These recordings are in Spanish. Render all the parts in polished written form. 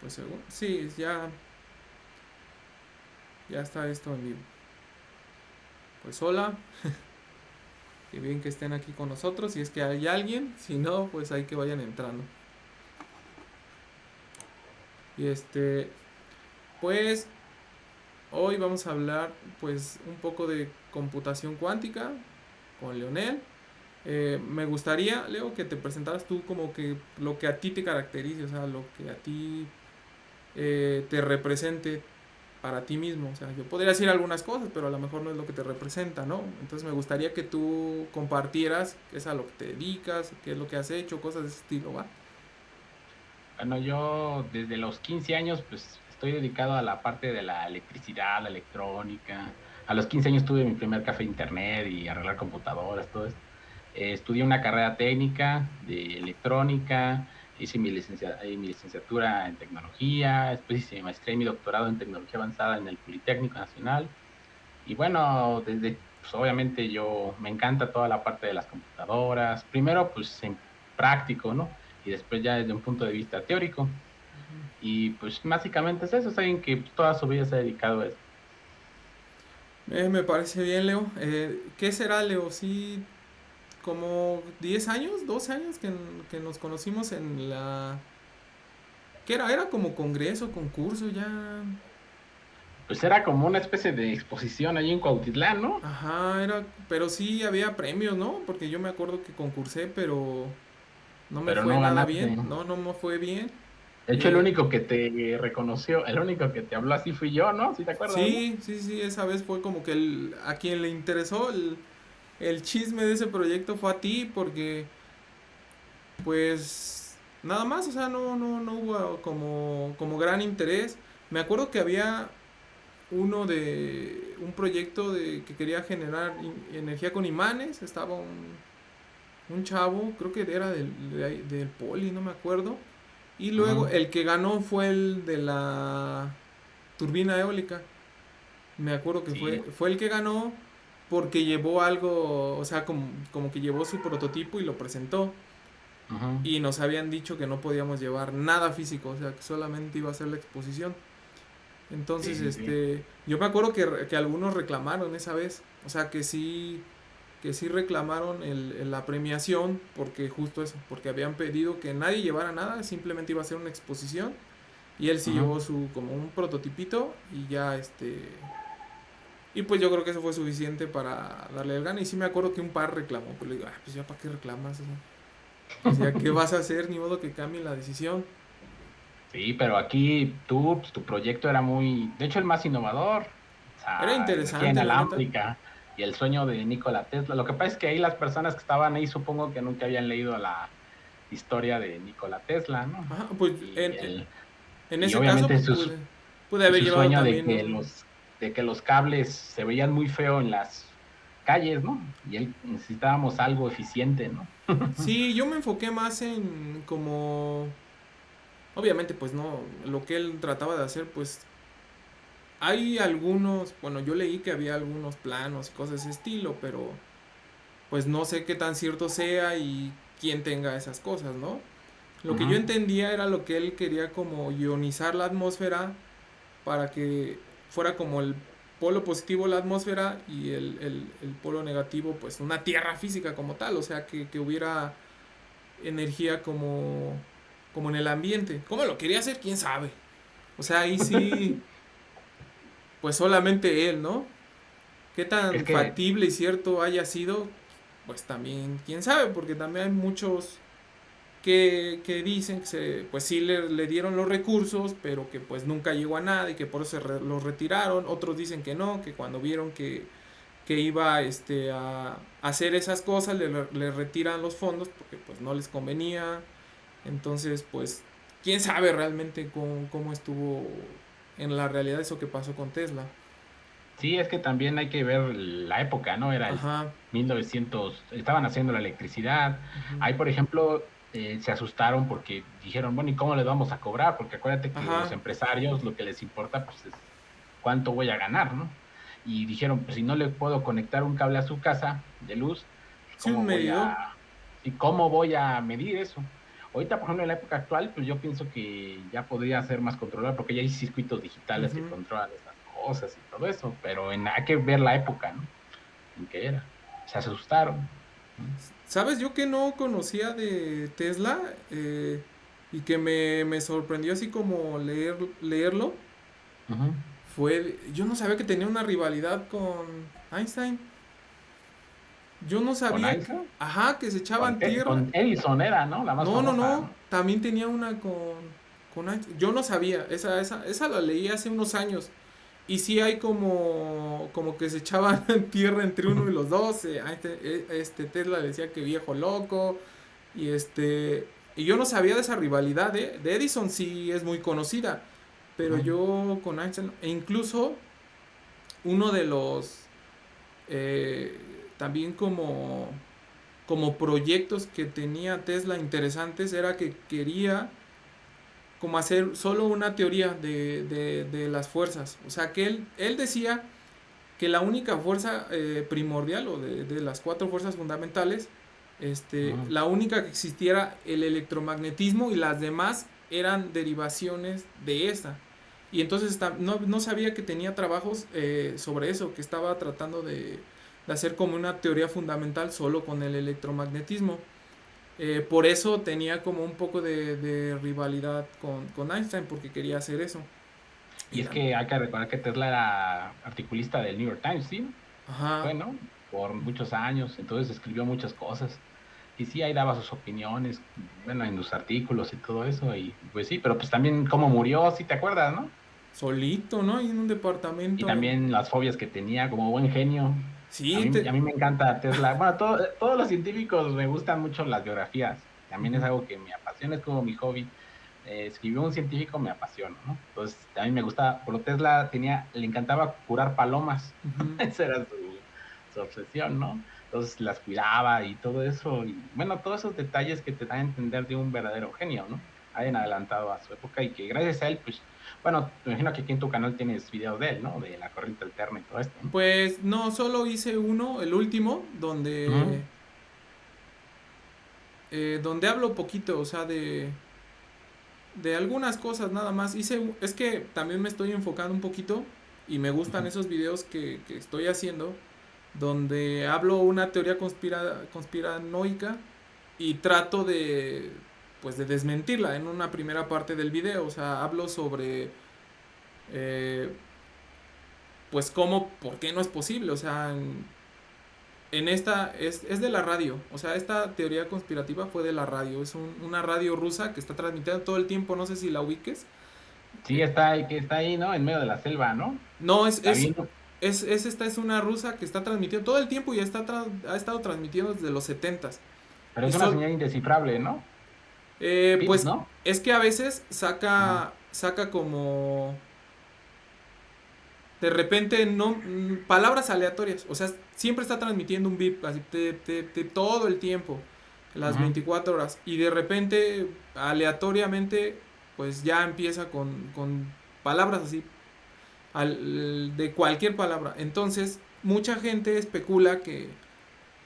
Pues según, sí, ya está esto en vivo. Pues hola, qué bien que estén aquí con nosotros. Si es que hay alguien, si no, pues hay que vayan entrando. Y pues hoy vamos a hablar pues un poco de computación cuántica con Leonel. Me gustaría, Leo, que te presentaras tú como que lo que a ti te caracterice, o sea, lo que a ti te represente para ti mismo. O sea, yo podría decir algunas cosas, pero a lo mejor no es lo que te representa, ¿no? Entonces me gustaría que tú compartieras qué es a lo que te dedicas, qué es lo que has hecho, cosas de ese estilo, ¿va? Bueno, yo desde los 15 años pues estoy dedicado a la parte de la electricidad, la electrónica. A los 15 años tuve mi primer café de internet y arreglar computadoras, todo esto. Estudié una carrera técnica de electrónica, hice mi licenciatura en tecnología, después hice mi maestría y mi doctorado en tecnología avanzada en el Politécnico Nacional. Y bueno, pues obviamente yo me encanta toda la parte de las computadoras. Primero, pues en práctico, ¿no? Y después ya desde un punto de vista teórico. Y pues básicamente es eso, es alguien que pues, toda su vida se ha dedicado a eso. Me parece bien, Leo. ¿Qué será, Leo? Sí, como 10 años, 12 años que nos conocimos en la... ¿Qué era? Era como congreso, concurso, ya... Pues era como una especie de exposición allí en Cuautitlán, ¿no? Ajá, era... Pero sí había premios, ¿no? Porque yo me acuerdo que concursé, pero no me Pero fue no nada ganaste. bien. No, no me fue bien. De hecho, el Eh, único que te reconoció, el único que te habló así fui yo, ¿no? ¿Sí te acuerdas, no? sí, sí, sí, esa vez fue como que a quien le interesó el chisme de ese proyecto fue a ti, porque pues nada más, o sea, no hubo como gran interés. Me acuerdo que había uno de un proyecto de que quería generar energía con imanes, estaba un chavo, creo que era del Poli, no me acuerdo. Y luego Ujú. el que ganó fue el de la turbina eólica. Me acuerdo que Sí. fue el que ganó porque llevó algo, o sea, como que llevó su prototipo y lo presentó. Ujú. Y nos habían dicho que no podíamos llevar nada físico, o sea, que solamente iba a ser la exposición. Sí, Entonces, sí, sí. yo me acuerdo que algunos reclamaron esa vez, o sea, que sí reclamaron la premiación, porque justo eso, porque habían pedido que nadie llevara nada, simplemente iba a ser una exposición. Y él sí Ujú. llevó como un prototipito y ya y pues yo creo que eso fue suficiente para darle el gana. Y sí me acuerdo que un par reclamó, pero le digo, pues ya para qué reclamas eso. Pues ya qué vas a hacer, ni modo que cambie la decisión. Sí, pero aquí tú, pues, tu proyecto era muy, de hecho, el más innovador. O Era sea, energía interesante, la neta. inalámbrica y el sueño de Nikola Tesla. Lo que pasa es que ahí las personas que estaban ahí supongo que nunca habían leído la historia de Nikola Tesla, ¿no? Ajá, pues Y el, en y ese caso obviamente pues pude haber su llevado sueño también un... de que los cables se veían muy feo en las calles, ¿no? Y él necesitábamos algo eficiente, ¿no? Sí, yo me enfoqué más en como... Obviamente pues no, lo que él trataba de hacer pues... Hay algunos, bueno, yo leí que había algunos planos y cosas de ese estilo, pero pues no sé qué tan cierto sea y quién tenga esas cosas, ¿no? Lo que Ujú. yo entendía era lo que él quería como ionizar la atmósfera para que fuera como el polo positivo la atmósfera y el polo negativo pues una tierra física como tal, o sea que hubiera energía como en el ambiente. ¿Cómo lo quería hacer? ¿Quién sabe? O sea, ahí sí, pues solamente él, ¿no? ¿Qué Es tan que factible y cierto haya sido? Pues también, quién sabe, porque también hay muchos que dicen que pues sí le dieron los recursos, pero que pues nunca llegó a nada y que por eso los retiraron. Otros dicen que no, que cuando vieron que iba a hacer esas cosas le retiran los fondos porque pues no les convenía. Entonces pues quién sabe realmente cómo estuvo en la realidad eso que pasó con Tesla. sí, es que también hay que ver la época, ¿no? Era el Ajá. 1900, estaban haciendo la electricidad. Ujú. Ahí, por ejemplo, se asustaron porque dijeron, bueno, ¿y cómo les vamos a cobrar? Porque acuérdate que los Ajá. empresarios lo que les importa, pues, es cuánto voy a ganar, ¿no? Y dijeron, pues, si no le puedo conectar un cable a su casa de luz, pues, Sí, un medidor. ¿cómo voy a medir eso? Ahorita, por ejemplo, en la época actual, pues yo pienso que ya podría ser más controlado porque ya hay circuitos digitales que Ujú. controlan esas cosas y todo eso, pero hay que ver la época, ¿no? En que era. Se asustaron. ¿No? ¿Sabes? Yo que no conocía de Tesla y que me sorprendió así como leerlo, Ujú. yo no sabía que tenía una rivalidad con Einstein. Yo no Con sabía que, Einstein, ajá, que se echaban tierra. con Edison era, ¿no? La más No, no, famosa, no, ¿no? también tenía una con Einstein. Yo no sabía, esa la leí hace unos años. Y sí hay como que se echaban tierra entre uno y los dos. Tesla le decía que viejo loco. Y y yo no sabía de esa rivalidad, ¿eh? De Edison sí es muy conocida. Pero Ujú. yo con Einstein, e incluso uno de los eh, también como proyectos que tenía Tesla interesantes era que quería como hacer solo una teoría de las fuerzas. O sea que él decía que la única fuerza primordial o de las cuatro fuerzas fundamentales, Ujú. la única que existiera el electromagnetismo y las demás eran derivaciones de esa. Y entonces no sabía que tenía trabajos sobre eso, que estaba tratando de hacer como una teoría fundamental solo con el electromagnetismo. Por eso tenía como un poco de rivalidad con Einstein, porque quería hacer eso. Y Y es que hay que recordar que Tesla era articulista del New York Times, ¿sí? ajá, Fue, ¿no? Por muchos años, entonces escribió muchas cosas. Y sí, ahí daba sus opiniones, bueno, en los artículos y todo eso, y pues sí, pero pues también cómo murió, sí te acuerdas, ¿no? solito, ¿no? Y en un Y departamento en... también las fobias que tenía como buen genio. Sí, A mí me encanta Tesla. Bueno, todos los científicos me gustan mucho las biografías. También es Ujú. algo que me apasiona, es como mi hobby. Escribió un científico, me apasiona, ¿no? Entonces, a mí me gusta, pero Tesla le encantaba curar palomas. Ujú. Esa era su obsesión, ¿no? Entonces las cuidaba y todo eso. Y bueno, todos esos detalles que te dan a entender de un verdadero genio, ¿no? Hayan adelantado a su época y que gracias a él, pues bueno, me imagino que aquí en tu canal tienes videos de él, ¿no? De la corriente alterna y todo esto, ¿no? Pues no, solo hice uno, el último, Ujú. donde hablo poquito, o sea, de algunas cosas nada más. Es que también me estoy enfocando un poquito y me gustan Ujú. esos videos que estoy haciendo, donde hablo una teoría conspiranoica y trato pues de desmentirla en una primera parte del video. O sea, hablo sobre eh, pues cómo, por qué no es posible. O sea, en esta es de la radio. O sea, esta teoría conspirativa fue de la radio. Es una radio rusa que está transmitiendo todo el tiempo. No sé si la ubiques. Sí, Eh, está ahí, ¿no? En medio de la selva, ¿no? no, Está bien, ¿no? esta es una rusa que está transmitiendo todo el tiempo y ha estado transmitiendo desde los setentas. Pero Y es una sol, señal indescifrable, ¿no? Pips, pues ¿no? es que a veces Ajá. saca como de repente no palabras aleatorias, o sea, siempre está transmitiendo un beep así todo el tiempo, las Ujú. 24 horas y de repente aleatoriamente pues ya empieza con palabras así de cualquier palabra. Entonces, mucha gente especula que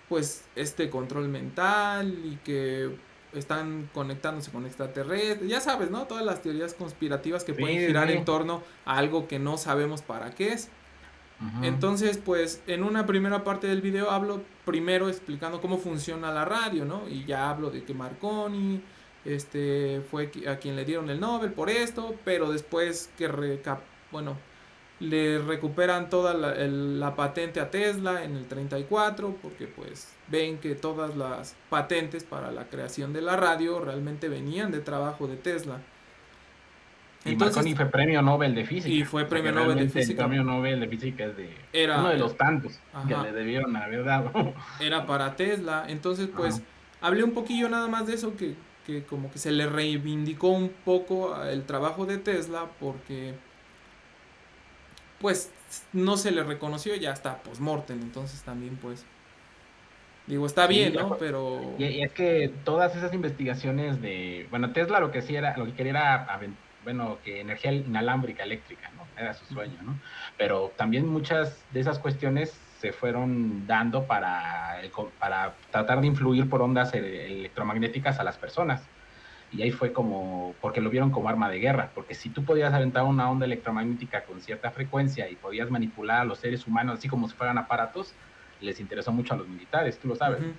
pues este control mental y que están conectándose con extraterrestres, ya sabes, ¿no? Todas las teorías conspirativas que Sí, pueden sí, girar en sí. torno a algo que no sabemos para qué es. Ujú. Entonces, pues en una primera parte del video hablo primero explicando cómo funciona la radio, ¿no? Y ya hablo de que Marconi fue a quien le dieron el Nobel por esto, pero después bueno, le recuperan toda la patente a Tesla en el 34 porque pues ven que todas las patentes para la creación de la radio realmente venían de trabajo de Tesla. Y Marconi Entonces, fue premio Nobel de y física. fue O sea que premio Nobel de realmente el física, premio Nobel de física es de uno era, de los tantos que ajá, le debieron haber dado. era para Tesla. Entonces, Ajá. pues hablé un poquillo nada más de eso, que como que se le reivindicó un poco el trabajo de Tesla porque pues no se le reconoció ya hasta post-mortem. Entonces también pues digo, está Sí, bien, ¿no? Pero... y es que todas esas investigaciones de, bueno, Tesla lo que sí era, lo que quería era, bueno, que energía inalámbrica eléctrica, ¿no? Era su sueño, ¿no? Pero también muchas de esas cuestiones se fueron dando para tratar de influir por ondas electromagnéticas a las personas. y ahí fue como, porque lo vieron como arma de guerra, porque si tú podías aventar una onda electromagnética con cierta frecuencia y podías manipular a los seres humanos así como si fueran aparatos, les interesó mucho a los militares, tú lo sabes, ¿no? Ujú.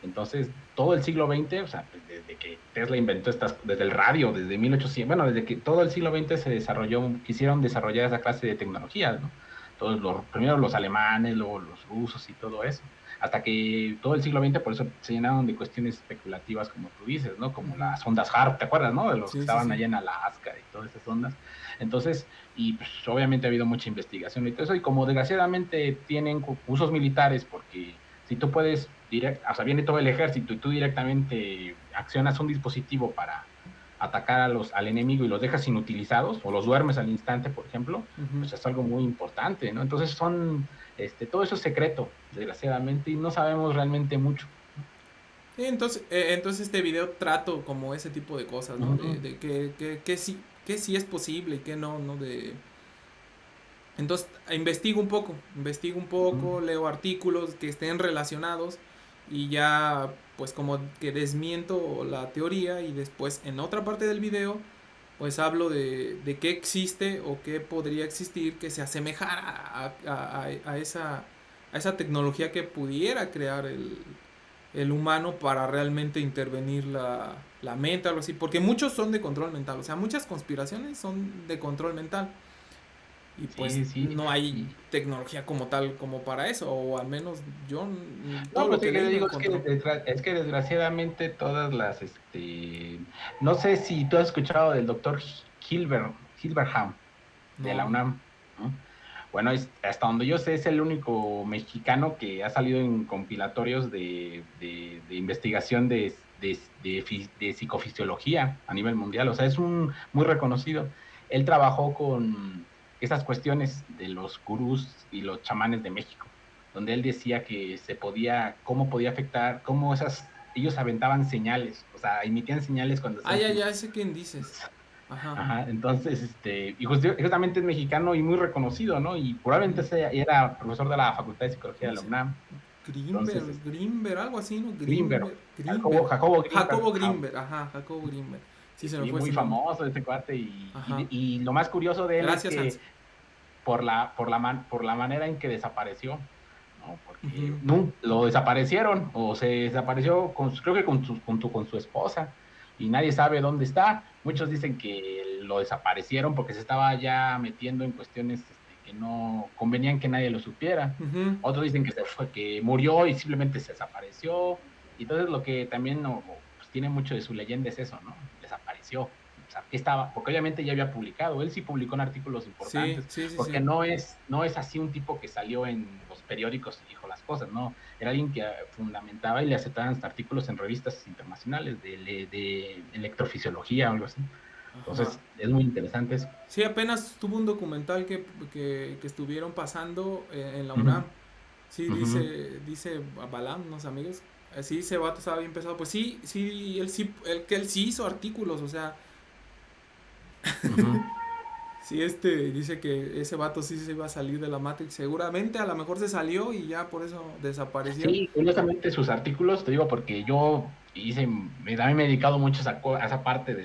Entonces, todo el siglo XX, o sea, pues, desde que Tesla inventó desde el radio, desde 1800, bueno, desde que todo el siglo XX se desarrolló, quisieron desarrollar esa clase de tecnologías, ¿no? Primero los alemanes, luego los rusos y todo eso, hasta que todo el siglo XX por eso se llenaron de cuestiones especulativas, como tú dices, ¿no? Como Ujú. las ondas HARP, ¿te acuerdas, no? De los que Sí, sí, estaban sí. allá en Alaska y todas esas ondas. Entonces, y pues, obviamente ha habido mucha investigación y todo eso, y como desgraciadamente tienen usos militares, porque si tú puedes, o sea, viene todo el ejército y tú directamente accionas un dispositivo para atacar al enemigo y los dejas inutilizados o los duermes al instante, por ejemplo, Ujú. pues es algo muy importante, ¿no? Entonces todo eso es secreto, desgraciadamente, y no sabemos realmente mucho. Sí, entonces este video trato como ese tipo de cosas, ¿no? Uh-huh. De que sí es posible y que no, ¿no? Entonces investigo un Uh-huh. poco, leo artículos que estén relacionados y ya pues como que desmiento la teoría y después en otra parte del video pues hablo de qué existe o qué podría existir que se asemejara a esa tecnología que pudiera crear el humano para realmente intervenir la mente, algo así. Porque muchos son de control mental, o sea, muchas conspiraciones son de control mental. Y pues Sí, sí. no hay Y, tecnología como tal como para eso, o al menos yo todo no, lo pues que sí he que te leído digo, es encontró. es que desgraciadamente no sé si tú has escuchado del doctor Hilberham de la No. UNAM, ¿no? Bueno, hasta donde yo sé, es el único mexicano que ha salido en compilatorios de investigación de psicofisiología a nivel mundial. O sea, es un muy reconocido. Él trabajó con esas cuestiones de los gurús y los chamanes de México, donde él decía que cómo podía afectar, ellos aventaban señales, o sea, emitían señales cuando Ah, hacían ya, ya sé quién dices. Ajá. Ajá, entonces, y justamente es mexicano y muy reconocido, ¿no? Y probablemente Ujú. era profesor de la Facultad de Psicología de ¿Cómo la se llama? UNAM. Entonces, Grimber, algo así, ¿no? Grinberg, Grimberg. Jacobo Grinberg, Jacobo ajá, Grimberg, ajá, Jacobo Grimberg. Sí, se me y fue muy ese nombre. famoso este cuate. Ajá. Y lo más curioso de él es Gracias, Hans. que por la manera en que desapareció, ¿no? Porque Ujú. lo desaparecieron, o se desapareció, creo que junto con su esposa, y nadie sabe dónde está. Muchos dicen que lo desaparecieron porque se estaba ya metiendo en cuestiones que no convenían que nadie lo supiera. Ujú. Otros dicen que se fue, que murió y simplemente se desapareció. Y entonces lo que también pues, tiene mucho de su leyenda es eso, ¿no? Desapareció. O sea, porque obviamente ya había publicado, él sí publicó en artículos Sí, importantes, sí, sí, porque sí. no es así un tipo que salió en los periódicos y dijo las cosas, no, era alguien que fundamentaba y le aceptaban hasta artículos en revistas internacionales de electrofisiología o algo así. Ajá. Entonces, es muy interesante eso. Sí, apenas tuvo un documental que estuvieron pasando en la Uh -huh, UNAM. Sí, uh -huh, dice Balam, unos amigos. Sí, ese vato estaba bien pesado. Pues sí, él sí hizo artículos, o sea, uh -huh. sí, dice que ese vato sí se iba a salir de la Matrix. Seguramente a lo mejor se salió y ya por eso desapareció. Sí, curiosamente sus artículos, te digo, porque yo también me he dedicado mucho a esa parte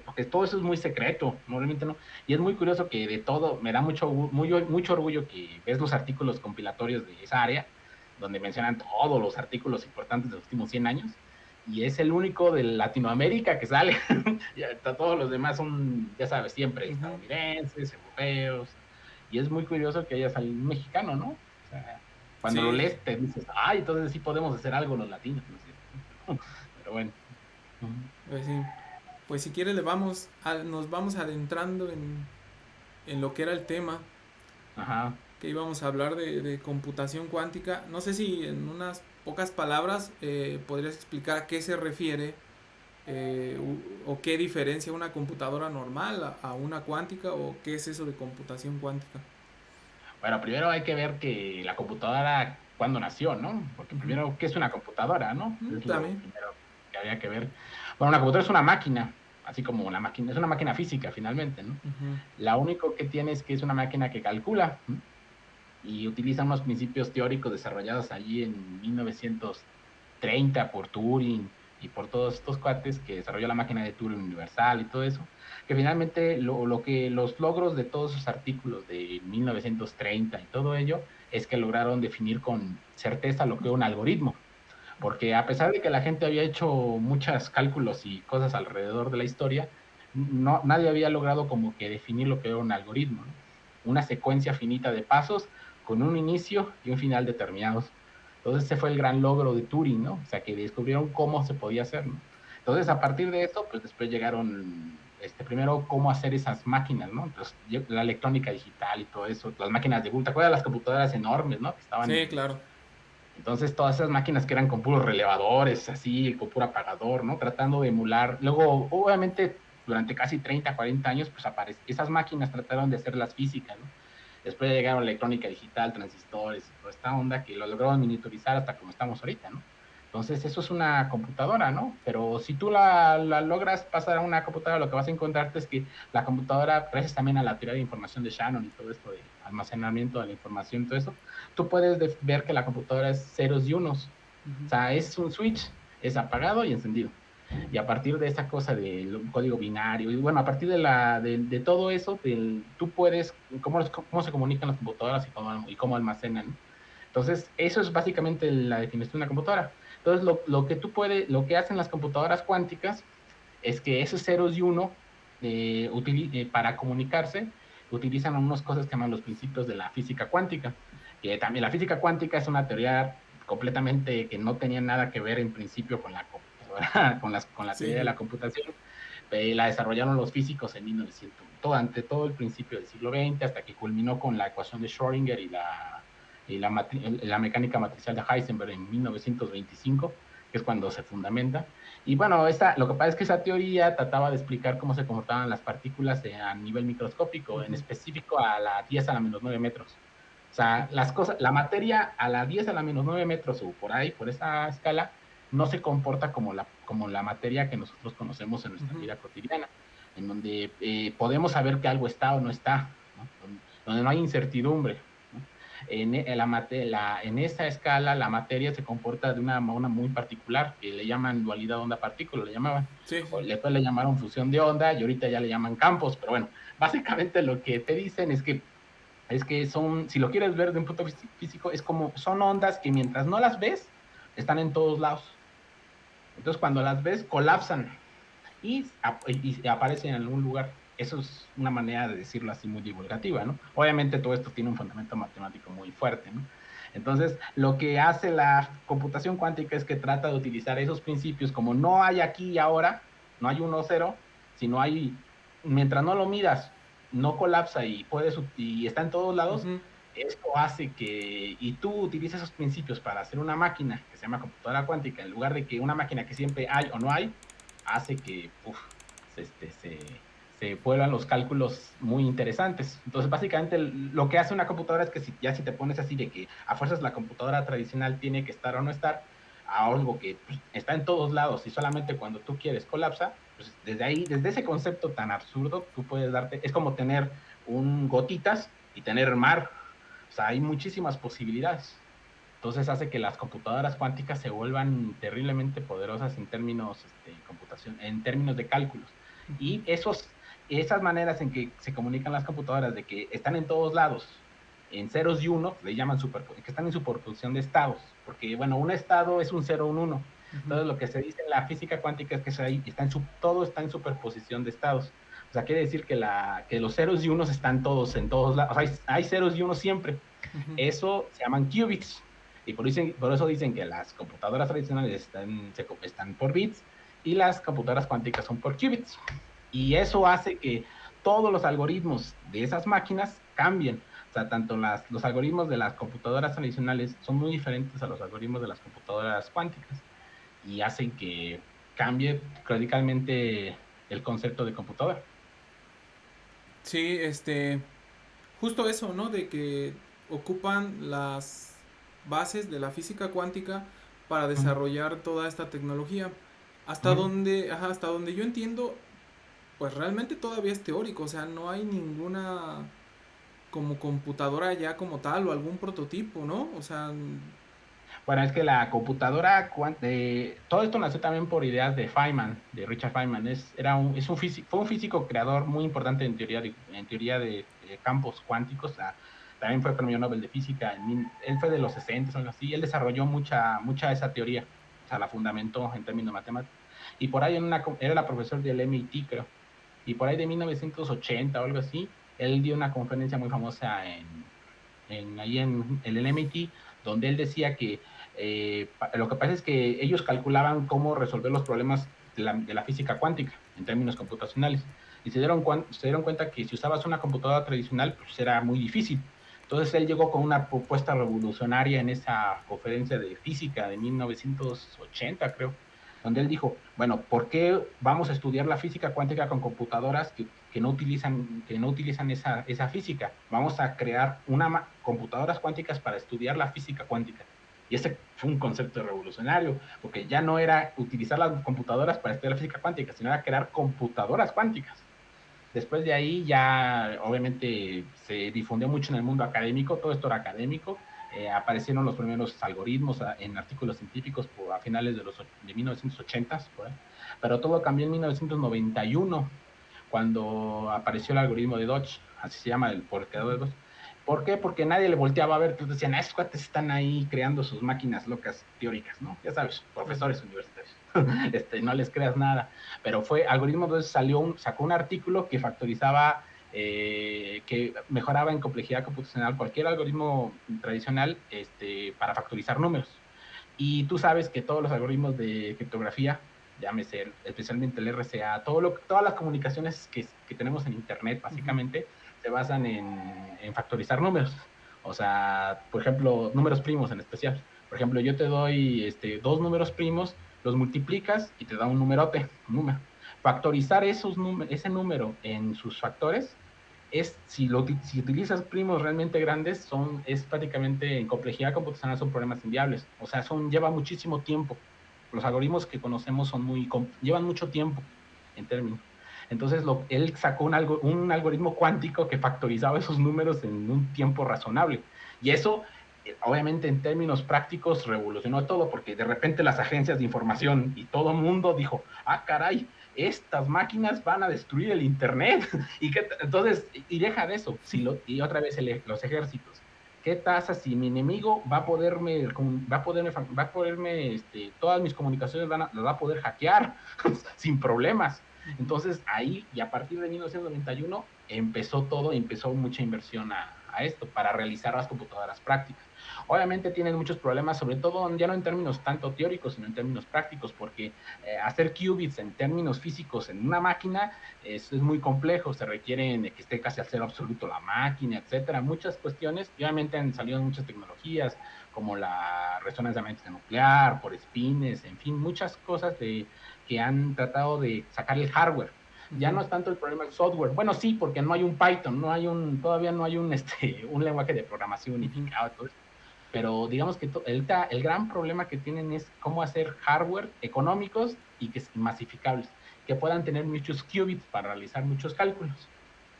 porque todo eso es muy secreto, normalmente no. Y es muy curioso que de todo, me da mucho orgullo que ves los artículos compilatorios de esa área, donde mencionan todos los artículos importantes de los últimos 100 años, y es el único de Latinoamérica que sale. Todos los demás son, ya sabes, siempre Ujú. estadounidenses, europeos, y es muy curioso que haya salido un mexicano, ¿no? O sea, cuando lo Sí, lees te dices, ay, entonces sí podemos hacer algo los latinos, ¿no es cierto? Pero bueno. pues sí. Pues si quieres nos vamos adentrando en lo que era el tema, Ajá. que íbamos a hablar de computación cuántica. No sé si en unas pocas palabras podrías explicar a qué se refiere o qué diferencia una computadora normal a una cuántica o qué es eso de computación cuántica. Bueno, primero hay que ver que la computadora, cuándo nació, ¿no? Porque Ujú. primero, ¿qué es una computadora, no? Es lo También. primero que había que ver. Bueno, una computadora es una máquina, así como la máquina, es una máquina física finalmente, ¿no? Ujú. La único que tiene es que es una máquina que calcula, ¿no? Y utiliza unos principios teóricos desarrollados allí en 1930 por Turing y por todos estos cuates que desarrolló la máquina de Turing universal y todo eso, que finalmente lo que los logros de todos esos artículos de 1930 y todo ello es que lograron definir con certeza lo que era un algoritmo, porque a pesar de que la gente había hecho muchos cálculos y cosas alrededor de la historia, no, nadie había logrado como que definir lo que era un algoritmo, ¿no? Una secuencia finita de pasos con un inicio y un final determinados. Entonces ese fue el gran logro de Turing, ¿no? O sea, que descubrieron cómo se podía hacer, ¿no? Entonces a partir de eso, pues después llegaron, primero cómo hacer esas máquinas, ¿no? Entonces la electrónica digital y todo eso, las máquinas de Google, ¿te acuerdas las computadoras enormes, ¿no? Que estaban Sí, en, claro. entonces, todas esas máquinas que eran con puros relevadores, así, con puro apagador, ¿no? Tratando de emular. Luego, obviamente, durante casi 30, 40 años, pues esas máquinas trataron de hacer las físicas, ¿no? Después llegaron la electrónica digital, transistores y toda esta onda que lo lograron miniaturizar hasta como estamos ahorita, ¿no? Entonces, eso es una computadora, ¿no? Pero si tú la logras pasar a una computadora, lo que vas a encontrarte es que la computadora, gracias también a la teoría de información de Shannon y todo esto de almacenamiento de la información y todo eso, tú puedes ver que la computadora es ceros y unos. O Ujú. sea, es un switch, es apagado y encendido. Y a partir de esa cosa del código binario, y bueno, a partir de todo eso, tú puedes, cómo se comunican las computadoras y cómo almacenan, ¿no? Entonces, eso es básicamente la definición de una computadora. Entonces, lo que hacen las computadoras cuánticas es que esos ceros y uno, para comunicarse, utilizan unas cosas que llaman los principios de la física cuántica, que también la física cuántica es una teoría completamente que no tenía nada que ver en principio con la computadora, con la teoría de Sí. la computación. La desarrollaron los físicos en 1900, ante todo el principio del siglo XX, hasta que culminó con la ecuación de Schrödinger y la mecánica matricial de Heisenberg en 1925, que es cuando se fundamenta. Y bueno, lo que pasa es que esa teoría trataba de explicar cómo se comportaban las partículas a nivel microscópico, en Ujú. específico a la 10 a la menos 9 metros. O sea, la materia a la 10 a la menos 9 metros o por ahí, por esa escala, no se comporta como la materia que nosotros conocemos en nuestra Ujú. vida cotidiana, en donde podemos saber que algo está o no está, ¿no? Donde no hay incertidumbre, ¿no? En esa escala, la materia se comporta de una muy particular, que le llaman dualidad onda-partícula, le llamaban, Sí, o sí. después le llamaron fusión de onda, y ahorita ya le llaman campos, pero bueno, básicamente lo que te dicen es que si lo quieres ver de un punto físico, es como, son ondas que mientras no las ves, están en todos lados. Entonces, cuando las ves, colapsan y aparecen en algún lugar. Eso es una manera de decirlo así muy divulgativa, ¿no? Obviamente todo esto tiene un fundamento matemático muy fuerte, ¿no? Entonces, lo que hace la computación cuántica es que trata de utilizar esos principios, como no hay aquí y ahora, no hay uno o cero, sino mientras no lo midas, no colapsa y está en todos lados. Ujú. Esto hace y tú utilizas esos principios para hacer una máquina que se llama computadora cuántica, en lugar de que una máquina que siempre hay o no hay, hace que se vuelvan los cálculos muy interesantes. Entonces, básicamente, lo que hace una computadora es que si te pones así de que a fuerzas la computadora tradicional tiene que estar o no estar, a algo que pues, está en todos lados y solamente cuando tú quieres colapsa, pues desde ese concepto tan absurdo, tú puedes es como tener un gotitas y tener mar. O sea, hay muchísimas posibilidades. Entonces hace que las computadoras cuánticas se vuelvan terriblemente poderosas en términos computación, en términos de cálculos. Ujú. Y esas maneras en que se comunican las computadoras de que están en todos lados, en ceros y unos, le llaman que están en superposición de estados, porque bueno, un estado es un cero o un uno. Ujú. Entonces lo que se dice en la física cuántica es que todo está en superposición de estados. O sea, quiere decir que los ceros y unos están todos en todos lados. O sea, hay ceros y unos siempre. Ujú. Eso se llaman qubits. Y por eso dicen que las computadoras tradicionales están por bits y las computadoras cuánticas son por qubits. Y eso hace que todos los algoritmos de esas máquinas cambien. O sea, tanto los algoritmos de las computadoras tradicionales son muy diferentes a los algoritmos de las computadoras cuánticas y hacen que cambie radicalmente el concepto de computadora. Sí, justo eso, ¿no? De que ocupan las bases de la física cuántica para Mm, desarrollar toda esta tecnología. mm. Hasta donde yo entiendo, pues realmente todavía es teórico, o sea, no hay ninguna como computadora ya como tal o algún prototipo, ¿no? O sea, Bueno, es que la computadora, todo esto nació también por ideas de Feynman, de Richard Feynman. Fue un físico creador muy importante en teoría de campos cuánticos. También fue premio Nobel de Física. Él fue de los 60 o algo así. Él desarrolló mucha de esa teoría, o sea, la fundamentó en términos matemáticos. Y por ahí era la profesor del MIT, creo. Y por ahí de 1980 o algo así, él dio una conferencia muy famosa ahí en el MIT, donde él decía que lo que pasa es que ellos calculaban cómo resolver los problemas de la física cuántica en términos computacionales. Y se dieron cuenta que si usabas una computadora tradicional, pues era muy difícil. Entonces él llegó con una propuesta revolucionaria en esa conferencia de física de 1980, creo, donde él dijo, bueno, ¿por qué vamos a estudiar la física cuántica con computadoras que no utilizan esa física? Vamos a crear computadoras cuánticas para estudiar la física cuántica. Y ese fue un concepto revolucionario, porque ya no era utilizar las computadoras para estudiar la física cuántica, sino era crear computadoras cuánticas. Después de ahí ya obviamente se difundió mucho en el mundo académico, todo esto era académico, aparecieron los primeros algoritmos en artículos científicos a finales de 1980, pero todo cambió en 1991, cuando apareció el algoritmo de Dodge, así se llama, por el creador de Dodge. ¿Por qué? Porque nadie le volteaba a ver, pues decían, estos cuates están ahí creando sus máquinas locas teóricas, ¿no? Ya sabes, profesores universitarios. No les creas nada. Pero Algoritmo 2 sacó un artículo que factorizaba, que mejoraba en complejidad computacional cualquier algoritmo tradicional para factorizar números. Y tú sabes que todos los algoritmos de criptografía, llámese especialmente el RSA, todas las comunicaciones que tenemos en Internet, básicamente, se basan en factorizar números. O sea, por ejemplo, números primos en especial. Por ejemplo, yo te doy dos números primos, los multiplicas y te da un numerote, un número. Factorizar ese número en sus factores si utilizas primos realmente grandes, es prácticamente en complejidad computacional son problemas inviables. O sea, lleva muchísimo tiempo. Los algoritmos que conocemos llevan mucho tiempo en términos. Entonces, él sacó un algoritmo cuántico que factorizaba esos números en un tiempo razonable. Y eso, obviamente, en términos prácticos, revolucionó todo, porque de repente las agencias de información y todo el mundo dijo, ah, caray, estas máquinas van a destruir el Internet. Entonces, y deja de eso, y otra vez los ejércitos. ¿Qué pasa si mi enemigo va a poderme todas mis comunicaciones las va a poder hackear sin problemas? Entonces ahí, y a partir de 1991, empezó mucha inversión a esto, para realizar las computadoras prácticas. Obviamente tienen muchos problemas, sobre todo ya no en términos tanto teóricos, sino en términos prácticos, porque hacer qubits en términos físicos en una máquina es muy complejo, se requiere que esté casi al cero absoluto la máquina, etcétera, muchas cuestiones, y obviamente han salido muchas tecnologías, como la resonancia magnética nuclear, por spines, en fin, muchas cosas que han tratado de sacar el hardware. Ya no es tanto el problema del software. Bueno, sí, porque no hay un Python, todavía no hay un lenguaje de programación unificado, todo esto. Pero digamos que el gran problema que tienen es cómo hacer hardware económicos y masificables, que puedan tener muchos qubits para realizar muchos cálculos.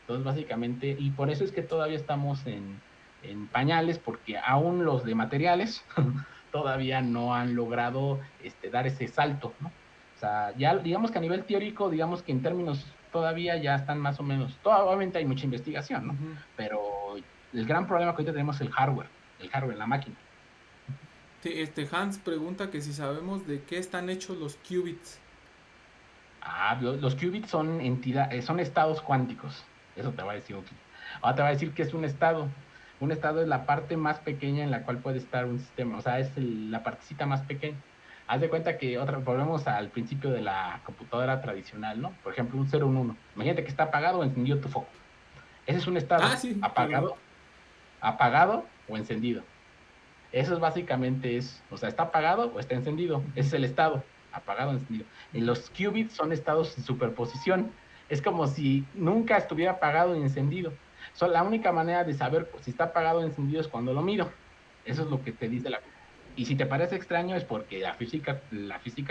Entonces, básicamente, y por eso es que todavía estamos en pañales, porque aún los de materiales todavía no han logrado dar ese salto, ¿no? O sea, ya digamos que a nivel teórico, digamos que en términos todavía ya están más o menos, obviamente hay mucha investigación, ¿no? Pero el gran problema que ahorita tenemos es el hardware, la máquina. Sí, Hans pregunta que si sabemos de qué están hechos los qubits. Los qubits son estados cuánticos. Eso te va a decir. Ahora te va a decir que es un estado. Un estado es la parte más pequeña en la cual puede estar un sistema. O sea, es la partecita más pequeña. Haz de cuenta que volvemos al principio de la computadora tradicional, ¿no? Por ejemplo, un 0, un 1. Imagínate que está apagado o encendido tu foco. Ese es un estado. Ah, sí, claro. Apagado o encendido. Eso es básicamente o sea, está apagado o está encendido. Ese es el estado, apagado o encendido. Y los qubits son estados en superposición. Es como si nunca estuviera apagado y encendido. La única manera de saber si está apagado o encendido es cuando lo miro. Eso es lo que te dice Y si te parece extraño es porque la física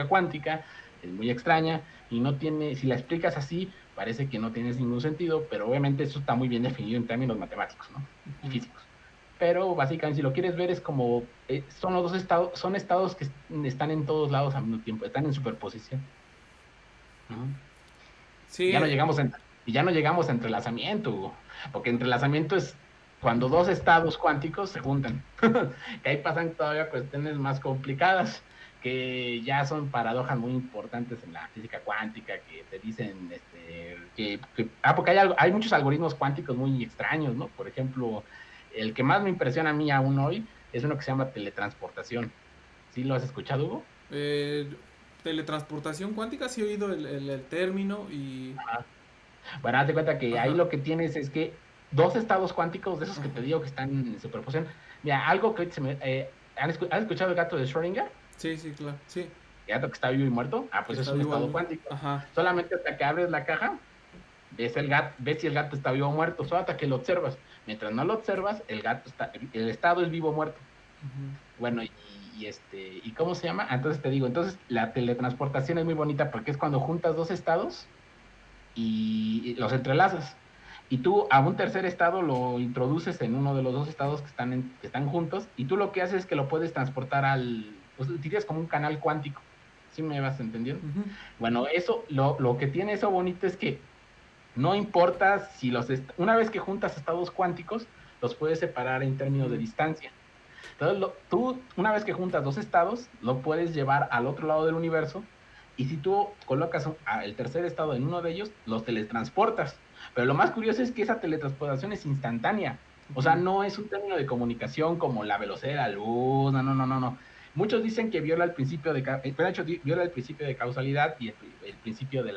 cuántica es muy extraña y si la explicas así, parece que no tiene ningún sentido, pero obviamente eso está muy bien definido en términos matemáticos, ¿no? Y físicos. pero básicamente si lo quieres ver es como, son los dos estados, son estados que están en todos lados al mismo tiempo, están en superposición. Ujú. Sí, Y ya no llegamos a entrelazamiento, Hugo, porque entrelazamiento es cuando dos estados cuánticos se juntan, que ahí pasan todavía cuestiones más complicadas, que ya son paradojas muy importantes en la física cuántica, que te dicen, porque hay muchos algoritmos cuánticos muy extraños, ¿no? Por ejemplo, el que más me impresiona a mí aún hoy es uno que se llama teletransportación. ¿Sí lo has escuchado, Hugo? eh, teletransportación cuántica, sí he oído el término y... Bueno, haz de cuenta que ahí Ajá, lo que tienes es que dos estados cuánticos, de esos que te ajá. digo que están en superposición. Mira, algo que ¿has escuchado el gato de Schrödinger? Sí, sí, claro, sí, El gato que está vivo y muerto. Ah, que pues es está un vivo estado al... cuántico. Ajá. Solamente hasta que abres la caja, ves si el gato está vivo o muerto. Solo hasta que lo observas. Mientras no lo observas, el estado es vivo o muerto. Ujú. Bueno, ¿y cómo se llama? Entonces te digo, entonces la teletransportación es muy bonita porque es cuando juntas dos estados y los entrelazas. Y tú a un tercer estado lo introduces en uno de los dos estados que están juntos, y tú lo que haces es que lo puedes transportar pues utilizas como un canal cuántico. ¿Sí me vas entendiendo? Ujú. Bueno, lo que tiene eso bonito es que no importa si una vez que juntas estados cuánticos, los puedes separar en términos de Ujú. distancia. Entonces, tú, una vez que juntas dos estados, lo puedes llevar al otro lado del universo. Y si tú colocas el tercer estado en uno de ellos, los teletransportas. Pero lo más curioso es que esa teletransportación es instantánea. O sea, Ujú. no es un término de comunicación como la velocidad de la luz. No, no, no, no, no. Muchos dicen que viola el principio pero de hecho viola el principio de causalidad y el principio de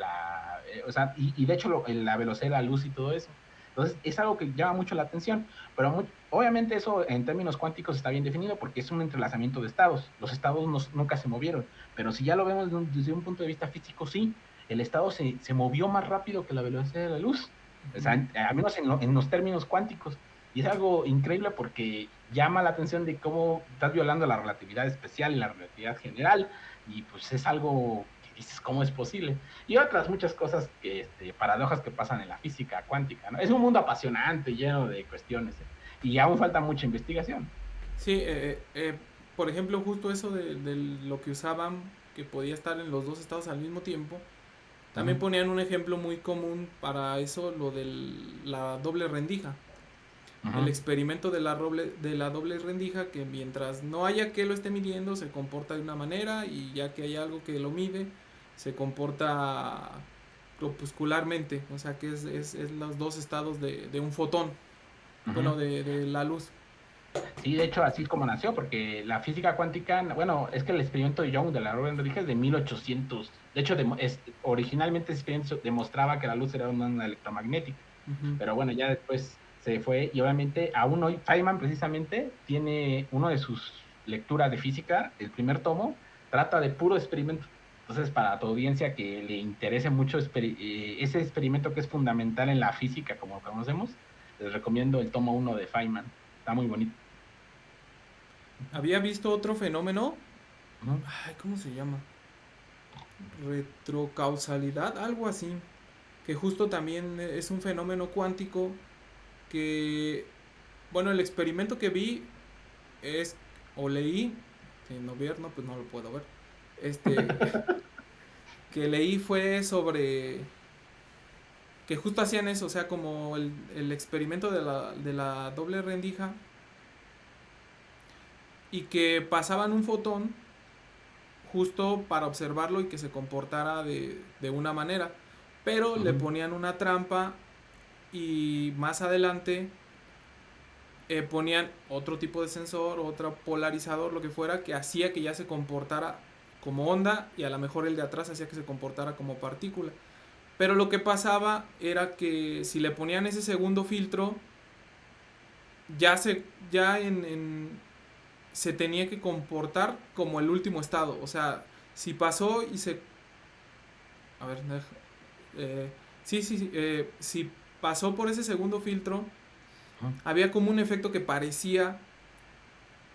o sea, y de hecho la velocidad de la luz y todo eso. Entonces, es algo que llama mucho la atención, pero obviamente eso en términos cuánticos está bien definido porque es un entrelazamiento de estados. Los estados nunca se movieron, pero si ya lo vemos desde un punto de vista físico, sí, el estado se movió más rápido que la velocidad de la luz, o sea, Ujú. al menos en los términos cuánticos. Y es algo increíble porque llama la atención de cómo estás violando la relatividad especial y la relatividad general, y pues es algo que dices, ¿cómo es posible? Y otras muchas cosas, paradojas que pasan en la física cuántica, ¿no? Es un mundo apasionante, lleno de cuestiones, ¿eh? Y aún falta mucha investigación. Sí, por ejemplo, justo eso de lo que usaban, que podía estar en los dos estados al mismo tiempo, también Uh-huh. ponían un ejemplo muy común para eso, lo de la doble rendija. El Uh-huh. experimento de la doble rendija, que mientras no haya que lo esté midiendo, se comporta de una manera, y ya que hay algo que lo mide, se comporta corpuscularmente, o sea que es los dos estados de un fotón, Uh-huh. bueno, de la luz. Sí, de hecho, así es como nació, porque la física cuántica, bueno, es que el experimento de Young de la doble rendija es de 1800. De hecho, originalmente ese experimento demostraba que la luz era una onda electromagnética. Ujú. Pero bueno, ya después se fue y obviamente aún hoy Feynman precisamente tiene uno de sus lecturas de física, el primer tomo, trata de puro experimento. Entonces, para tu audiencia que le interese mucho ese experimento que es fundamental en la física como lo conocemos, les recomiendo el tomo uno de Feynman. Está muy bonito. Había visto otro fenómeno, Ujú. ay, ¿cómo se llama? Retrocausalidad, algo así, que justo también es un fenómeno cuántico que, bueno, el experimento que vi es, o leí, si no ver, no, pues no lo puedo ver, este, que leí fue sobre que justo hacían eso, o sea, como el experimento de la doble rendija, y que pasaban un fotón justo para observarlo y que se comportara de una manera, pero le Ujú. ponían una trampa, y más adelante ponían otro tipo de sensor, otro polarizador, lo que fuera, que hacía que ya se comportara como onda, y a lo mejor el de atrás hacía que se comportara como partícula. Pero lo que pasaba era que si le ponían ese segundo filtro, ya se ya se tenía que comportar como el último estado. O sea, si pasó y se... A ver, eh, sí, sí, sí, si pasó por ese segundo filtro, Ujú. había como un efecto que parecía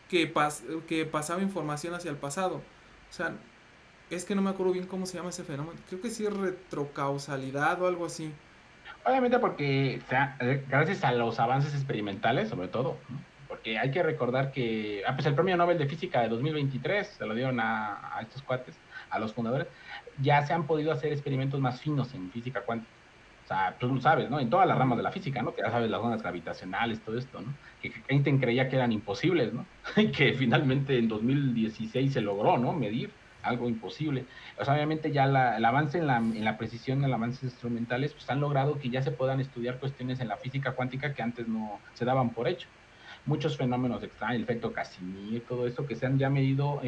que pasaba información hacia el pasado. O sea, es que no me acuerdo bien cómo se llama ese fenómeno. Creo que sí es retrocausalidad o algo así. Obviamente porque, o sea, gracias a los avances experimentales, sobre todo, ¿no? porque hay que recordar que pues el premio Nobel de Física de 2023 se lo dieron a estos cuates, a los fundadores. Ya se han podido hacer experimentos más finos en física cuántica. O sea, tú lo sabes, ¿no? En todas las ramas Ujú. de la física, ¿no? Que ya sabes, las ondas gravitacionales, todo esto, ¿no? Que Einstein creía que eran imposibles, ¿no? Y que finalmente en 2016 se logró, ¿no? Medir algo imposible. O sea, obviamente ya el avance en la precisión, en los avances instrumentales, pues han logrado que ya se puedan estudiar cuestiones en la física cuántica que antes no se daban por hecho. Muchos fenómenos extraños, el efecto Casimir, todo eso que se han ya medido,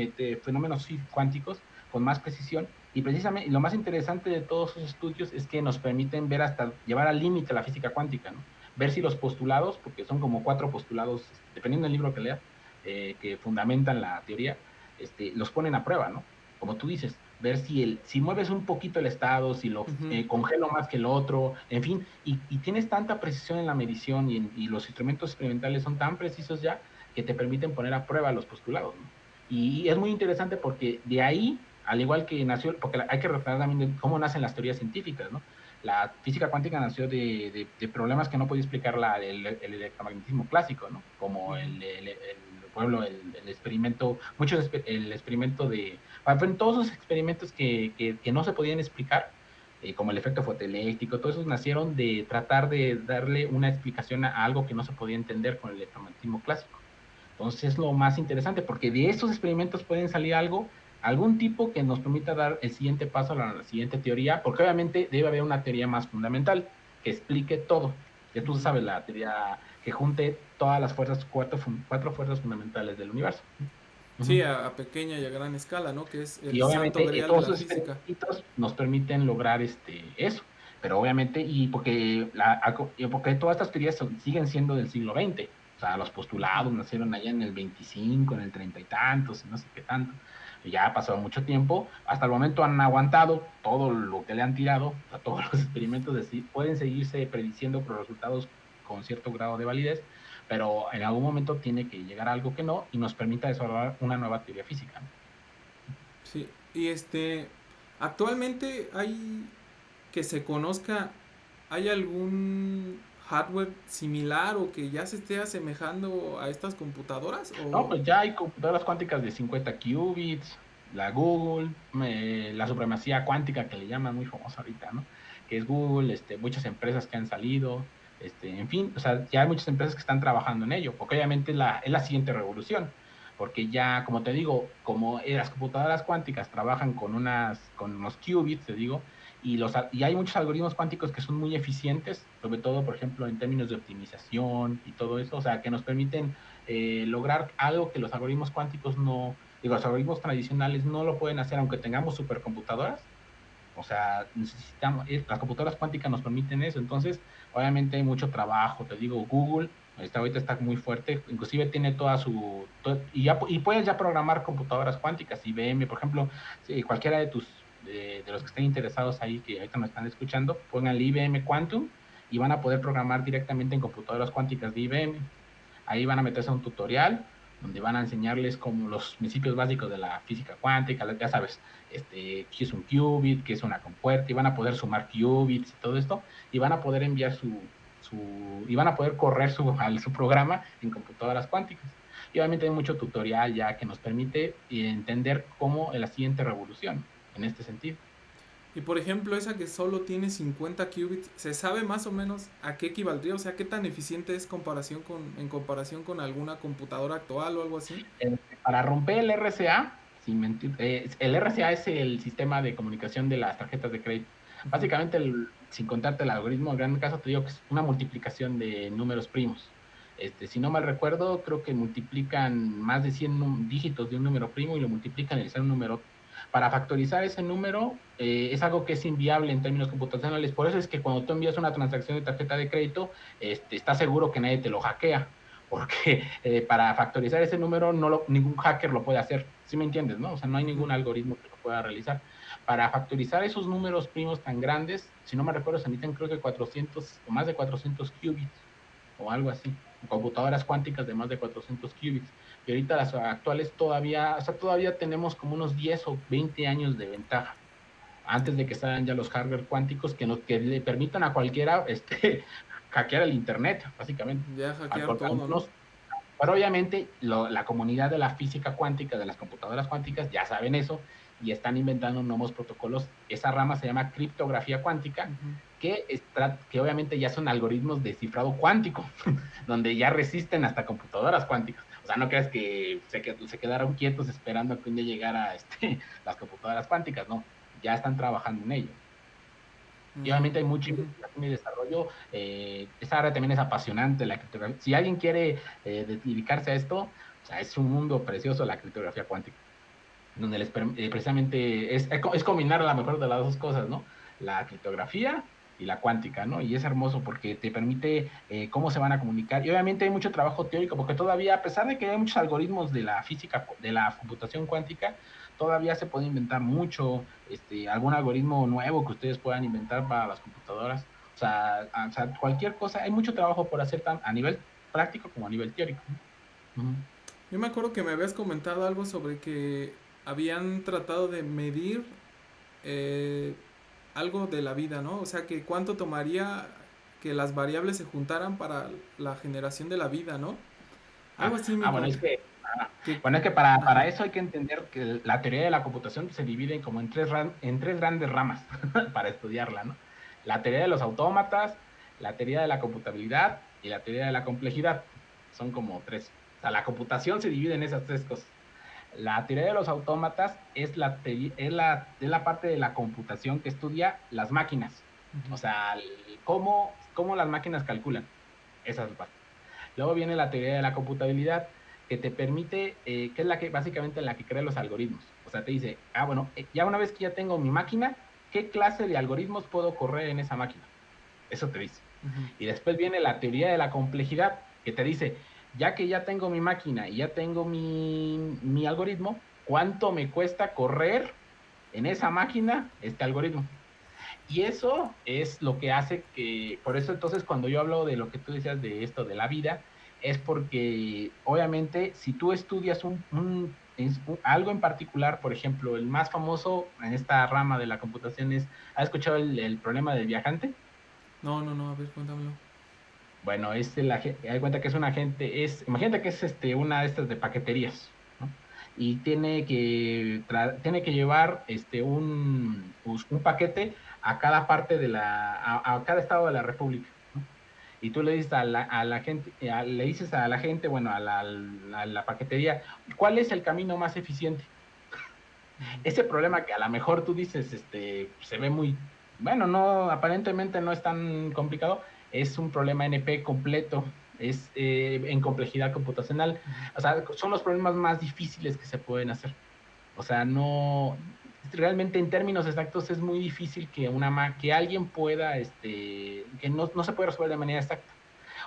fenómenos cuánticos con más precisión. Y precisamente lo más interesante de todos esos estudios es que nos permiten ver hasta llevar al límite la física cuántica, ¿no? Ver si los postulados, porque son como 4 postulados, dependiendo del libro que leas, que fundamentan la teoría, los ponen a prueba, ¿no? Como tú dices, ver si mueves un poquito el estado, si lo Ujú. congelo más que el otro, en fin, y tienes tanta precisión en la medición y los instrumentos experimentales son tan precisos ya que te permiten poner a prueba los postulados, ¿no? Y es muy interesante porque de ahí, al igual que nació, porque hay que recordar también de cómo nacen las teorías científicas, ¿no? La física cuántica nació de problemas que no podía explicar el electromagnetismo clásico, ¿no? Como Ujú. el experimento, el experimento en todos esos experimentos que no se podían explicar, como el efecto fotoeléctrico, todos esos nacieron de tratar de darle una explicación a algo que no se podía entender con el electromagnetismo clásico. Entonces es lo más interesante, porque de esos experimentos pueden salir algo, algún tipo que nos permita dar el siguiente paso a la siguiente teoría, porque obviamente debe haber una teoría más fundamental que explique todo. Ya tú Ujú. sabes, la teoría que junte todas las fuerzas, cuatro fuerzas fundamentales del universo. Sí, Uh-huh. a pequeña y a gran escala, ¿no? Que es Y el santo obviamente grial de todos la esos física. experimentos nos permiten lograr eso. Pero obviamente, y porque todas estas teorías siguen siendo del siglo XX. O sea, los Ujú. postulados nacieron allá en el 25, en el 30 y tantos, y no sé qué tanto. Y ya ha pasado mucho tiempo. Hasta el momento han aguantado todo lo que le han tirado. O sea, todos los experimentos pueden seguirse prediciendo por resultados con cierto grado de validez, pero en algún momento tiene que llegar a algo que no y nos permita desarrollar una nueva teoría física, ¿no? Sí, y actualmente hay que se conozca, ¿hay algún hardware similar o que ya se esté asemejando a estas computadoras? No, O pues ya hay computadoras cuánticas de 50 qubits, la Google, la supremacía cuántica que le llaman muy famosa ahorita, ¿no? Que es Google, muchas empresas que han salido, en fin, o sea, ya hay muchas empresas que están trabajando en ello, porque obviamente es la siguiente revolución, porque ya, como te digo, como las computadoras cuánticas trabajan con unos qubits, te digo, y hay muchos algoritmos cuánticos que son muy eficientes, sobre todo, por ejemplo, en términos de optimización y todo eso, o sea, que nos permiten lograr algo que los algoritmos cuánticos no, digo, los algoritmos tradicionales no lo pueden hacer aunque tengamos supercomputadoras. O sea, necesitamos, las computadoras cuánticas nos permiten eso. Entonces, obviamente hay mucho trabajo. Te digo, Google ahorita está muy fuerte, inclusive tiene y puedes ya programar computadoras cuánticas. IBM, por ejemplo, si cualquiera de los que estén interesados ahí, que ahorita me están escuchando, pongan el IBM Quantum y van a poder programar directamente en computadoras cuánticas de IBM. Ahí van a meterse a un tutorial donde van a enseñarles como los principios básicos de la física cuántica, ya sabes, qué es un qubit, qué es una compuerta, y van a poder sumar qubits y todo esto, y van a poder enviar y van a poder correr su programa en computadoras cuánticas. Y obviamente hay mucho tutorial ya que nos permite entender cómo es la siguiente revolución en este sentido. y por ejemplo, esa que solo tiene 50 qubits, ¿se sabe más o menos a qué equivaldría? O sea, ¿qué tan eficiente es en comparación con alguna computadora actual o algo así? Para romper el RCA, sin mentir, el RCA es el sistema de comunicación de las tarjetas de crédito. Ujú. Básicamente, sin contarte el algoritmo, en gran caso te digo que es una multiplicación de números primos. Si no mal recuerdo, creo que multiplican más de 100 dígitos de un número primo y lo multiplican y le sale un número. Para factorizar ese número es algo que es inviable en términos computacionales. Por eso es que cuando tú envías una transacción de tarjeta de crédito, estás seguro que nadie te lo hackea porque para factorizar ese número ningún hacker lo puede hacer, ¿sí me entiendes? ¿No? O sea, no hay Ujú. ningún algoritmo que lo pueda realizar. Para factorizar esos números primos tan grandes, si no me recuerdo, se necesitan creo que 400 o más de 400 qubits o algo así, computadoras cuánticas de más de 400 qubits. Y ahorita las actuales todavía, o sea, todavía tenemos como unos 10 o 20 años de ventaja antes de que salgan ya los hardware cuánticos que le permitan a cualquiera hackear el internet, básicamente. Ya hackear Porque todo, ¿no? Pero obviamente la comunidad de la física cuántica, de las computadoras cuánticas, ya saben eso y están inventando nuevos protocolos. Esa rama se llama criptografía cuántica, Ujú. que obviamente ya son algoritmos de cifrado cuántico, donde ya resisten hasta computadoras cuánticas. O sea, no creas que se quedaron quietos esperando a que un día llegara las computadoras cuánticas, no, ya están trabajando en ello. Y obviamente hay mucha Ujú. investigación y desarrollo. Esa área también es apasionante, la criptografía. Si alguien quiere dedicarse a esto, o sea, es un mundo precioso la criptografía cuántica, donde precisamente es combinar la mejor de las dos cosas, ¿no? La criptografía y la cuántica, ¿no? Y es hermoso porque te permite cómo se van a comunicar. Y obviamente hay mucho trabajo teórico, porque todavía, a pesar de que hay muchos algoritmos de la física, de la computación cuántica, todavía se puede inventar mucho, algún algoritmo nuevo que ustedes puedan inventar para las computadoras. O sea, cualquier cosa, hay mucho trabajo por hacer a nivel práctico como a nivel teórico, ¿no? Ujú. Yo me acuerdo que me habías comentado algo sobre que habían tratado de medir eh, algo de la vida, ¿no? O sea, que cuánto tomaría que las variables se juntaran para la generación de la vida, ¿no? Algo así Bueno, que bueno, es que para ajá. eso hay que entender que la teoría de la computación se divide como en tres grandes ramas para estudiarla, ¿no? La teoría de los autómatas, la teoría de la computabilidad y la teoría de la complejidad. Son como tres. O sea, la computación se divide en esas tres cosas. La teoría de los autómatas es la parte de la computación que estudia las máquinas. Ujú. O sea, cómo las máquinas calculan. Esa es la parte. Luego viene la teoría de la computabilidad, que te permite, que es la que básicamente en la que crea los algoritmos. O sea, te dice, bueno, ya una vez que ya tengo mi máquina, ¿qué clase de algoritmos puedo correr en esa máquina? Eso te dice. Ujú. Y después viene la teoría de la complejidad, que te dice, ya que ya tengo mi máquina y ya tengo mi algoritmo, ¿cuánto me cuesta correr en esa máquina este algoritmo? Y eso es lo que hace que, por eso entonces cuando yo hablo de lo que tú decías de esto de la vida, es porque obviamente si tú estudias algo en particular, por ejemplo, el más famoso en esta rama de la computación ¿has escuchado el problema del viajante? No, no, no, a ver, cuéntamelo. Bueno, hay cuenta que es un agente, imagínate que es una de estas de paqueterías, ¿no? Y tiene que llevar un paquete a cada parte a cada estado de la República, ¿no? Y tú le dices a la gente, le dices a la gente, bueno, a la paquetería, ¿cuál es el camino más eficiente? Ujú. Ese problema que a lo mejor tú dices, se ve muy, bueno, no, aparentemente no es tan complicado, es un problema NP completo, es en complejidad computacional. Ujú. O sea, son los problemas más difíciles que se pueden hacer. O sea, no, realmente en términos exactos es muy difícil que alguien pueda, que no se puede resolver de manera exacta.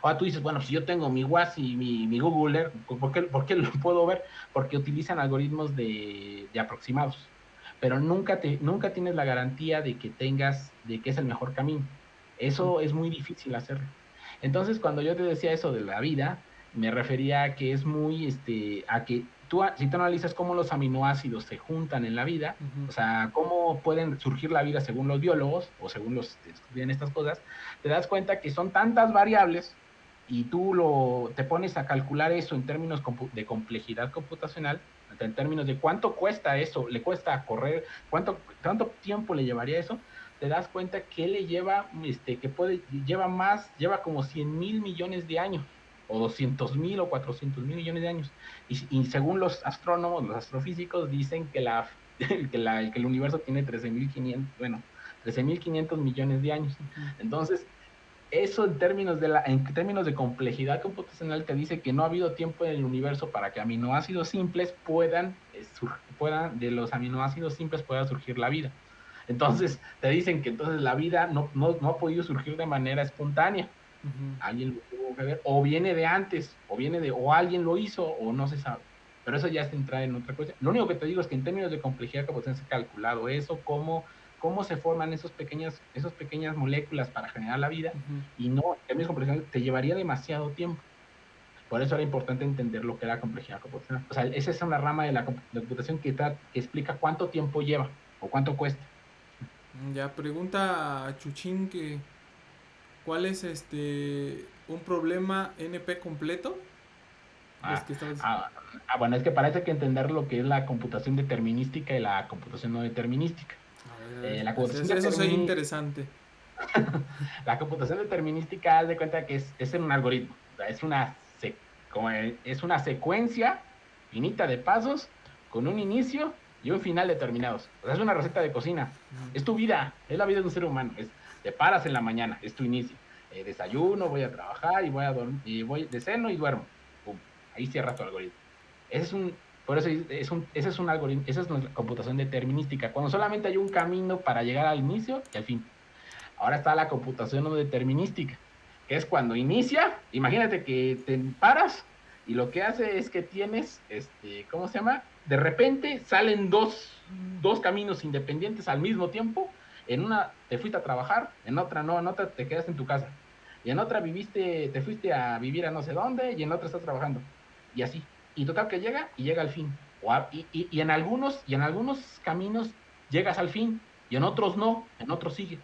Ahora tú dices, bueno, si yo tengo mi WAS y mi Google Earth, ¿por qué lo puedo ver? Porque utilizan algoritmos de aproximados, pero nunca tienes la garantía de que es el mejor camino. Ujú. Eso es muy difícil hacerlo. Entonces, cuando yo te decía eso de la vida, me refería a que es muy, a que si tú analizas cómo los aminoácidos se juntan en la vida, Ujú. o sea, cómo pueden surgir la vida según los biólogos o según los que estudian estas cosas, te das cuenta que son tantas variables y tú te pones a calcular eso en términos de complejidad computacional, en términos de cuánto cuesta eso, le cuesta correr, cuánto tiempo le llevaría eso, te das cuenta que le lleva, lleva como 100,000 millones de años, o 200,000 o 400,000 millones de años. Y según los astrónomos, los astrofísicos, dicen que el universo tiene 13,500, bueno, 13,500 millones de años. Ujú. Entonces, eso en términos de complejidad computacional te dice que no ha habido tiempo en el universo para que aminoácidos simples de los aminoácidos simples pueda surgir la vida. Entonces, te dicen que entonces la vida no ha podido surgir de manera espontánea. Ujú. Alguien lo tuvo que ver, o viene de antes, o alguien lo hizo, o no se sabe. Pero eso ya es entrar en otra cosa. Lo único que te digo es que en términos de complejidad computacional se ha calculado eso, cómo se forman esas pequeñas moléculas para generar la vida, Ujú. y no, en términos de complejidad te llevaría demasiado tiempo. Por eso era importante entender lo que era complejidad computacional. O sea, esa es una rama de la computación que explica cuánto tiempo lleva o cuánto cuesta. Ya pregunta a Chuchín que ¿cuál es un problema NP completo? los Ah, que estabas diciendo. ah, bueno, es que parece que entender lo que es la computación determinística y la computación no determinística. A ver, La pues computación eso sería interesante. la computación determinística, haz de cuenta que es un algoritmo, o sea, es una secuencia finita de pasos con un inicio y un final determinados. O sea, es una receta de cocina. Ujú. Es tu vida, es la vida de un ser humano. Te paras en la mañana, es tu inicio. Desayuno, voy a trabajar y voy a dormir, y voy de ceno y duermo. Pum, ahí cierra tu algoritmo. Ese es un, por eso ese es un algoritmo, esa es nuestra computación determinística, cuando solamente hay un camino para llegar al inicio y al fin. Ahora está la computación no determinística, que es cuando inicia, imagínate que te paras y lo que hace es que tienes, ¿cómo se llama? De repente salen dos caminos independientes al mismo tiempo. En una te fuiste a trabajar, en otra no, en otra te quedaste en tu casa. Y en otra te fuiste a vivir a no sé dónde y en otra estás trabajando. Y así. Y total que llega al fin. Y en algunos caminos llegas al fin y en otros no, en otros sigue.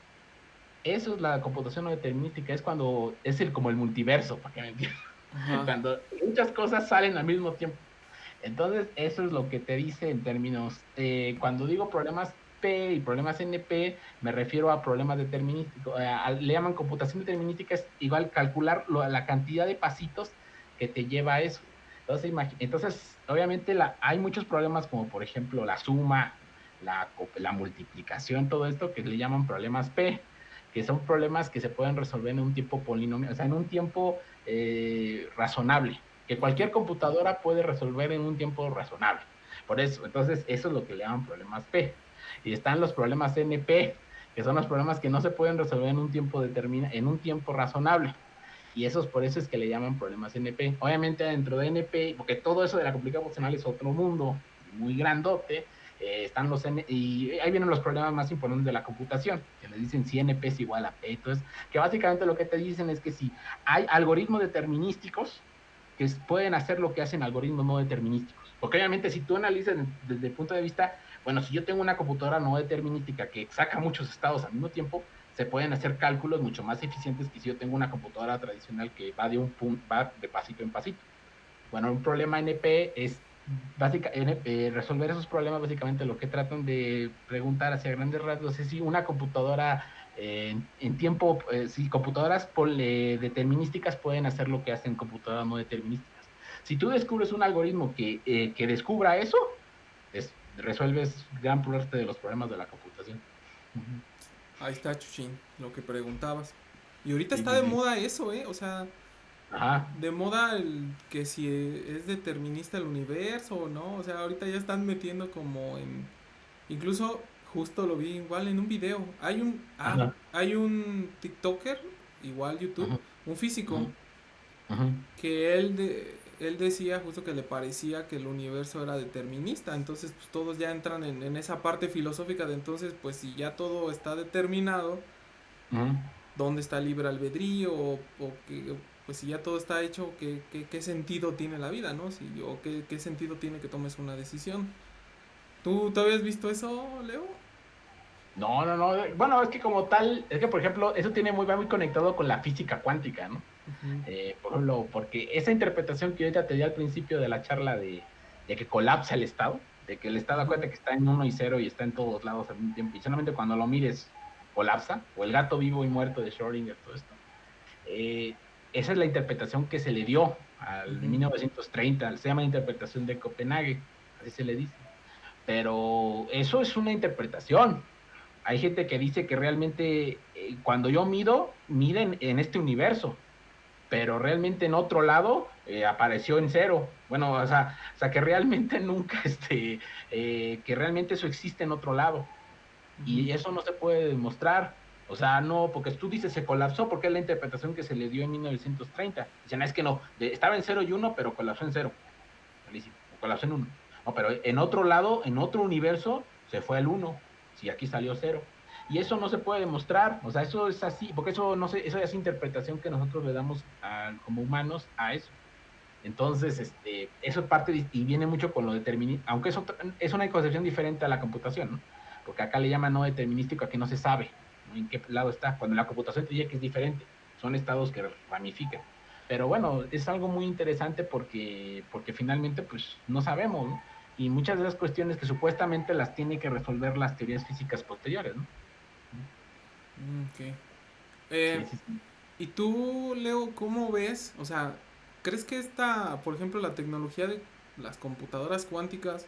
Eso es la computación no determinística, es cuando es como el multiverso, para que me entiendan. Ajá. Cuando muchas cosas salen al mismo tiempo. Entonces, eso es lo que te dice en términos, cuando digo problemas P y problemas NP, me refiero a problemas determinísticos, le llaman computación determinística, es igual calcular la cantidad de pasitos que te lleva a eso. Entonces obviamente hay muchos problemas como por ejemplo la suma, la multiplicación, todo esto que le llaman problemas P, que son problemas que se pueden resolver en un tiempo polinomial, o sea, en un tiempo razonable, que Ujú. cualquier computadora puede resolver en un tiempo razonable. Por eso, entonces, eso es lo que le llaman problemas P. Y están los problemas NP, que son los problemas que no se pueden resolver en un tiempo razonable. Y por eso es que le llaman problemas NP. Obviamente dentro de NP, porque todo eso de la complejidad funcional es otro mundo muy grandote, están y ahí vienen los problemas más importantes de la computación, que les dicen si NP es igual a P. Entonces, que básicamente lo que te dicen es que si hay algoritmos determinísticos que pueden hacer lo que hacen algoritmos no determinísticos. Porque obviamente si tú analizas desde el punto de vista, bueno, si yo tengo una computadora no determinística que saca muchos estados al mismo tiempo, se pueden hacer cálculos mucho más eficientes que si yo tengo una computadora tradicional que va de pasito en pasito. Bueno, un problema NP es resolver esos problemas. Básicamente lo que tratan de preguntar hacia grandes rasgos es si una computadora en tiempo, si computadoras determinísticas pueden hacer lo que hacen computadoras no determinísticas. Si tú descubres un algoritmo que descubra eso, resuelves gran parte de los problemas de la computación. Uh-huh. Ahí está, Chuchín, lo que preguntabas. Y ahorita Sí, está sí, de sí. moda eso, ¿eh? O sea, Ajá. de moda el que si es determinista el universo o no. O sea, ahorita ya están metiendo como en... Incluso justo lo vi igual en un video. Ajá. Hay un TikToker, igual YouTube, Ajá. un físico, Ajá. Ajá. que él decía justo que le parecía que el universo era determinista. Entonces, pues todos ya entran en esa parte filosófica de entonces, pues si ya todo está determinado, Ajá. dónde está el libre albedrío o que pues si ya todo está hecho, ¿qué sentido tiene la vida, ¿no? Si, o qué sentido tiene que tomes una decisión. ¿Tú habías visto eso, Leo? No, no, no. Bueno, es que como tal, es que por ejemplo, eso va muy conectado con la física cuántica, ¿no? Ujú, Por ejemplo, porque esa interpretación que yo ya te di al principio de la charla de que colapsa el estado, de que el estado, ujú. acuérdate que está en uno y cero y está en todos lados al mismo tiempo, y solamente cuando lo mires colapsa, o el gato vivo y muerto de Schrödinger, todo esto. Eh, Esa es la interpretación que se le dio al Ujú. 1930, se llama interpretación de Copenhague, así se le dice. Pero eso es una interpretación. Hay gente que dice que realmente cuando yo miden en este universo, pero realmente en otro lado apareció en cero. Bueno, o sea que realmente nunca, que realmente eso existe en otro lado. Ujú. Y eso no se puede demostrar. O sea, no, porque tú dices se colapsó porque es la interpretación que se le dio en 1930. Dicen, es que no, estaba en cero y uno, pero colapsó en cero. Malísimo. O colapsó en uno. No, pero en otro lado, en otro universo, se fue al uno. Si aquí salió cero. Y eso no se puede demostrar. O sea, eso es así, porque eso no sé, eso es interpretación que nosotros le damos como humanos a eso. Entonces, eso es parte y viene mucho con lo determinístico, aunque es una concepción diferente a la computación, ¿no? Porque acá le llaman no determinístico a que no se sabe, ¿no? En qué lado está, cuando la computación te dice que es diferente, son estados que ramifican. Pero bueno, es algo muy interesante porque finalmente pues no sabemos, ¿no? Y muchas de las cuestiones que supuestamente las tiene que resolver las teorías físicas posteriores, ¿no? Ok. Sí, Eh, sí, sí. ¿Y tú, Leo, cómo ves? O sea, ¿crees que por ejemplo, la tecnología de las computadoras cuánticas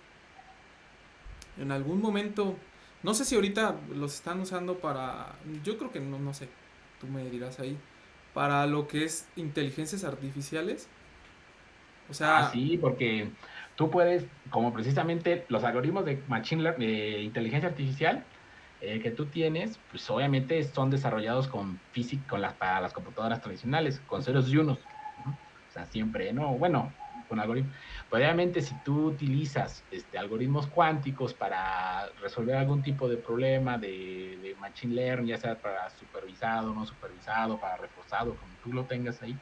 en algún momento, no sé si ahorita los están usando para, yo creo que no, no sé, tú me dirás ahí, para lo que es inteligencias artificiales? O Ah, sea, sí, porque tú puedes, como precisamente los algoritmos de machine learning, de inteligencia artificial que tú tienes, pues obviamente son desarrollados con física, para las computadoras tradicionales, con ceros y unos. ¿No? O sea, siempre, no, bueno, con algoritmos. Pero obviamente si tú utilizas algoritmos cuánticos para resolver algún tipo de problema de machine learning, ya sea para supervisado, no supervisado, para reforzado, como tú lo tengas ahí,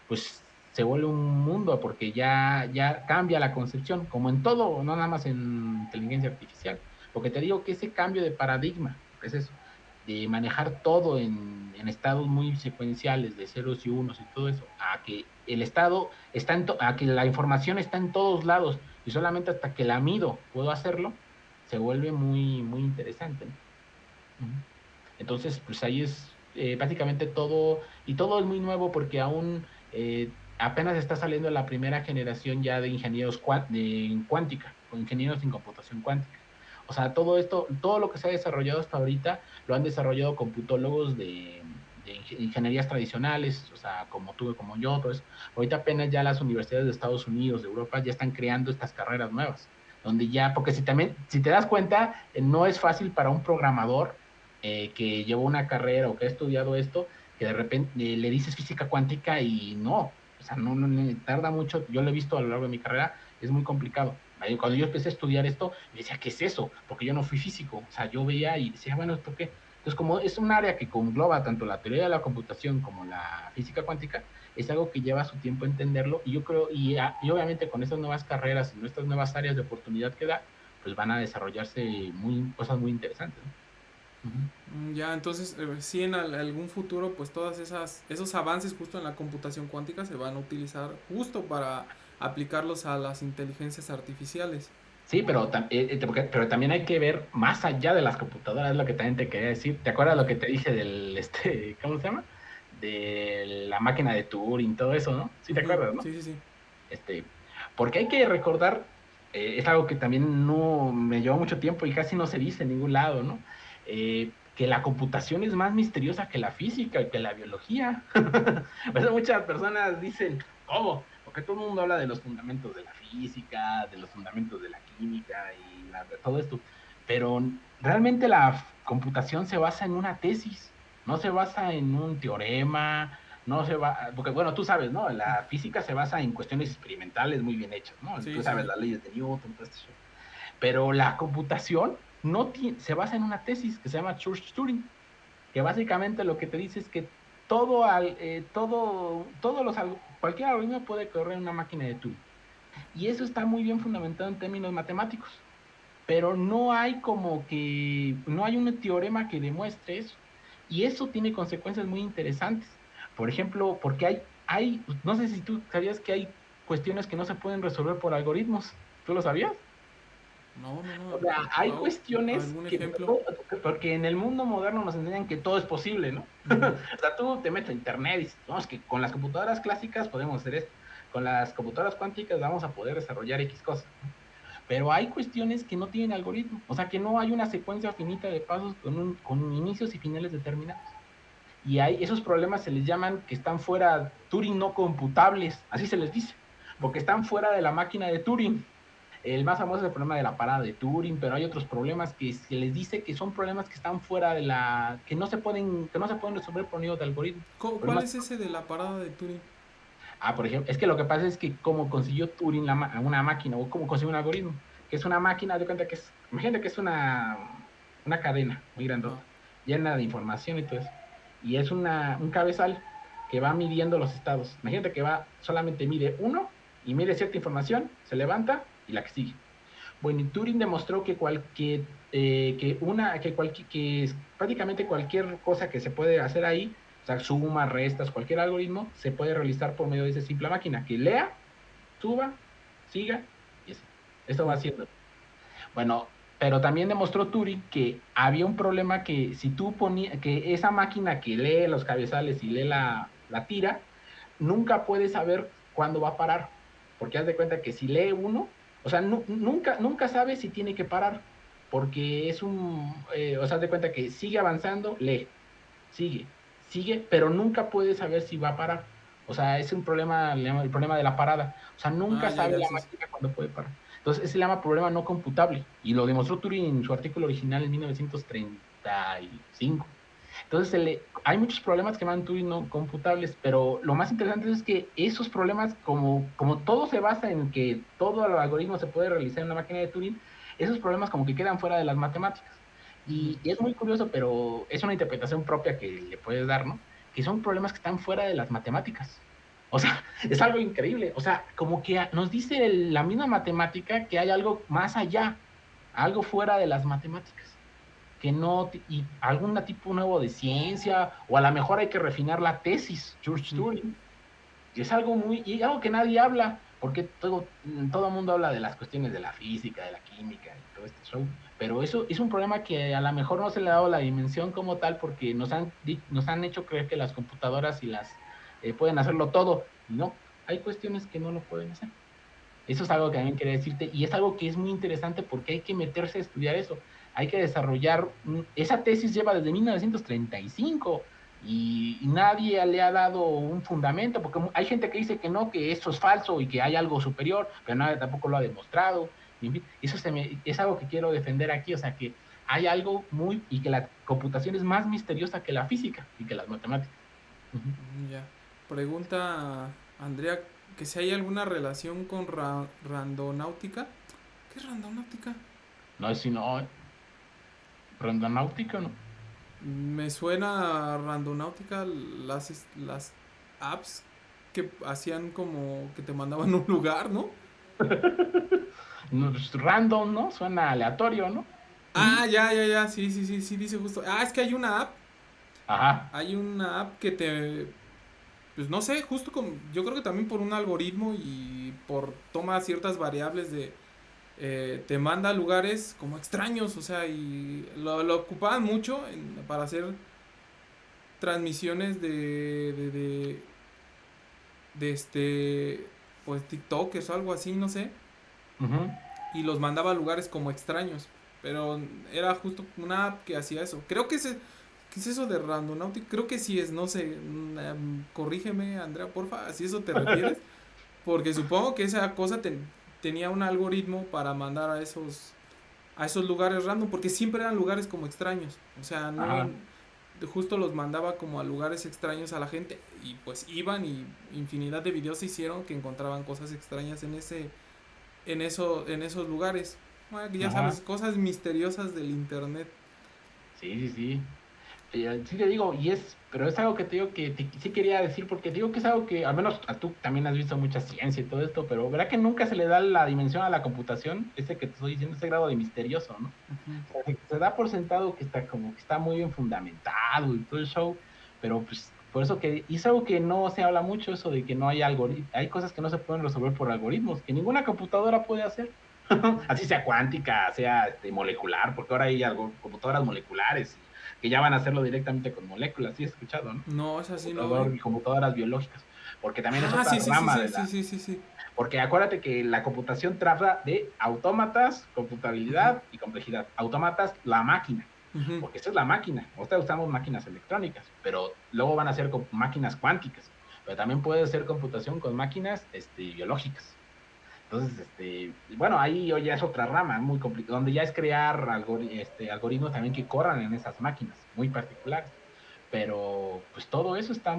pues se vuelve un mundo porque ya cambia la concepción, como en todo, no nada más en inteligencia artificial. Porque te digo que ese cambio de paradigma, es eso, de manejar todo en estados muy secuenciales, de ceros y unos y todo eso, a que el estado está a que la información está en todos lados y solamente hasta que la mido puedo hacerlo, se vuelve muy, muy interesante, ¿no? Entonces, pues ahí es básicamente todo, y todo es muy nuevo porque aún apenas está saliendo la primera generación ya de ingenieros en cuántica, o ingenieros en computación cuántica. O sea, todo esto, todo lo que se ha desarrollado hasta ahorita, lo han desarrollado computólogos de ingenierías tradicionales, o sea, como tú, como yo, todo eso. Ahorita apenas ya las universidades de Estados Unidos, de Europa, ya están creando estas carreras nuevas, donde ya, porque si te das cuenta, no es fácil para un programador que llevó una carrera o que ha estudiado esto, que de repente le dices física cuántica y no, o sea, no tarda mucho, yo lo he visto a lo largo de mi carrera, es muy complicado. Cuando yo empecé a estudiar esto, me decía, ¿qué es eso? Porque yo no fui físico, o sea, yo veía y decía, bueno, ¿esto qué? Entonces, como es un área que engloba tanto la teoría de la computación como la física cuántica, es algo que lleva su tiempo entenderlo y yo creo, y obviamente con estas nuevas carreras y estas nuevas áreas de oportunidad que da, pues van a desarrollarse cosas muy interesantes, ¿no? Uh-huh. ya, entonces, sí, en algún futuro, pues todas esos avances justo en la computación cuántica se van a utilizar justo para aplicarlos a las inteligencias artificiales. Sí, pero también hay que ver más allá de las computadoras, es lo que también te quería decir. ¿Te acuerdas lo que te dije ¿cómo se llama? De la máquina de Turing, todo eso, ¿no? Sí, te Ujú, acuerdas, ¿no? sí, sí, sí. Este, porque hay que recordar, es algo que también no me llevó mucho tiempo y casi no se dice en ningún lado, ¿no? Que la computación es más misteriosa que la física, que la biología. Por eso muchas personas dicen, ¿cómo? Porque todo el mundo habla de los fundamentos de la física, de los fundamentos de la química y todo esto. Pero realmente la computación se basa en una tesis, no se basa en un teorema, no se va, porque bueno, tú sabes, ¿no? La física se basa en cuestiones experimentales muy bien hechas, ¿no? Sí, Tú sí, sabes sí. las leyes de Newton, todo esto. Pero la computación se basa en una tesis que se llama Church-Turing, que básicamente lo que te dice es que cualquier algoritmo puede correr en una máquina de Turing. Y eso está muy bien fundamentado en términos matemáticos, pero no hay un teorema que demuestre eso. Y eso tiene consecuencias muy interesantes. Por ejemplo, porque no sé si tú sabías que hay cuestiones que no se pueden resolver por algoritmos. ¿Tú lo sabías? No, no, no. O sea, hay cuestiones ¿Algún ejemplo? porque en el mundo moderno nos enseñan que todo es posible, ¿no? Ujú. O sea, tú te metes a internet y dices, no, es que con las computadoras clásicas podemos hacer esto, con las computadoras cuánticas vamos a poder desarrollar X cosas, ¿no? Pero hay cuestiones que no tienen algoritmo, o sea, que no hay una secuencia finita de pasos con inicios y finales determinados. Y hay esos problemas se les llaman que están fuera, Turing no computables, así se les dice, porque están fuera de la máquina de Turing. El más famoso es el problema de la parada de Turing, pero hay otros problemas que se les dice que son problemas que están fuera que no se pueden resolver por medio de algoritmo. ¿Cuál Problemas, es ese de la parada de Turing? por ejemplo, es que lo que pasa es que cómo consiguió Turing una máquina o cómo consiguió un algoritmo, que es una máquina, de cuenta que imagínate que es una cadena muy Ajá. grandota, llena de información y todo eso. Y es un cabezal que va midiendo los estados. Imagínate que solamente mide uno y mide cierta información, se levanta y la que sigue. Bueno, y Turing demostró que prácticamente cualquier cosa que se puede hacer ahí, o sea, sumas, restas, cualquier algoritmo se puede realizar por medio de esa simple máquina, que lea, suba, siga, y así. Esto va haciendo. Bueno, pero también demostró Turing que había un problema que si tú ponías, que esa máquina que lee los cabezales y lee la tira, nunca puede saber cuándo va a parar, porque haz de cuenta que si lee uno, o sea, nunca sabe si tiene que parar, porque es o sea, haz de cuenta que sigue avanzando, lee, sigue, sigue, pero nunca puede saber si va a parar. O sea, es un problema, el problema de la parada. O sea, nunca Ah, ya, sabe ya, la sí, sí. máquina cuándo puede parar. Entonces, ese se llama problema no computable. Y lo demostró Turing en su artículo original en 1935. Entonces, hay muchos problemas que llaman Turing no computables, pero lo más interesante es que esos problemas, como todo se basa en que todo el algoritmo se puede realizar en una máquina de Turing, esos problemas como que quedan fuera de las matemáticas. Y es muy curioso, pero es una interpretación propia que le puedes dar, ¿no? Que son problemas que están fuera de las matemáticas. O sea, es algo increíble. O sea, como que nos dice la misma matemática que hay algo más allá, algo fuera de las matemáticas, que no, y algún tipo nuevo de ciencia, o a lo mejor hay que refinar la tesis, George Turing, que es algo y algo que nadie habla, porque todo el mundo habla de las cuestiones de la física, de la química y todo este show, pero eso es un problema que a lo mejor no se le ha dado la dimensión como tal, porque nos han hecho creer que las computadoras y pueden hacerlo todo, y no, hay cuestiones que no lo pueden hacer. Eso es algo que también quería decirte, y es algo que es muy interesante porque hay que meterse a estudiar eso. Hay que desarrollar, esa tesis lleva desde 1935 y nadie le ha dado un fundamento, porque hay gente que dice que no, que eso es falso y que hay algo superior, pero nadie tampoco lo ha demostrado. Y en fin, eso es algo que quiero defender aquí, o sea, que hay algo y que la computación es más misteriosa que la física y que las matemáticas. Ujú. Ya. Pregunta Andrea que si hay alguna relación con randonáutica. ¿Qué es randonáutica? No, si no, rondonáutica, ¿no? Me suena a randonáutica las apps que hacían como que te mandaban a un lugar, ¿no? Random, ¿no? Suena aleatorio, ¿no? Ah, ya, ya, ya, sí, sí, sí, sí, dice justo. Ah, es que Ajá, hay una app que pues no sé, justo como, yo creo que también por un algoritmo y por toma ciertas variables te manda a lugares como extraños, o sea, y lo ocupaban mucho para hacer transmisiones de pues TikTokers o algo así, no sé, ujú. y los mandaba a lugares como extraños, pero era justo una app que hacía eso. Creo que ¿qué es eso de Randonautic? Creo que sí es, no sé, corrígeme Andrea, porfa, si eso te refieres, porque supongo que esa cosa tenía un algoritmo para mandar a esos lugares random, porque siempre eran lugares como extraños, o sea, no Ajá, justo los mandaba como a lugares extraños a la gente y pues iban y infinidad de videos se hicieron que encontraban cosas extrañas en esos lugares. Bueno, ya sabes, ajá. cosas misteriosas del internet. Sí, sí, sí. Sí te digo, pero es algo que te digo que sí quería decir, porque te digo que es algo que, al menos a tú también has visto mucha ciencia y todo esto, pero ¿verdad que nunca se le da la dimensión a la computación? Ese que te estoy diciendo, ese grado de misterioso, ¿no? Ujú. O sea, se da por sentado que está como que está muy bien fundamentado y todo el show, pero pues por eso y es algo que no se habla mucho, eso de que no hay algoritmos, hay cosas que no se pueden resolver por algoritmos, que ninguna computadora puede hacer. Así sea cuántica, sea molecular, porque ahora hay computadoras moleculares que ya van a hacerlo directamente con moléculas, sí he escuchado, ¿no? No, es así, no, ¿eh? Computadoras biológicas, porque también es Ah, otra sí, sí, sí, rama sí, sí, sí, sí, sí. porque acuérdate que la computación trata de autómatas, Ujú, computabilidad y complejidad. Autómatas, la máquina, ujú. porque esa es la máquina. Ahorita usamos máquinas electrónicas, pero luego van a ser máquinas cuánticas, pero también puede ser computación con máquinas biológicas. Entonces, bueno, ahí ya es otra rama muy complicada, donde ya es crear algoritmos también que corran en esas máquinas muy particulares. Pero, pues todo eso está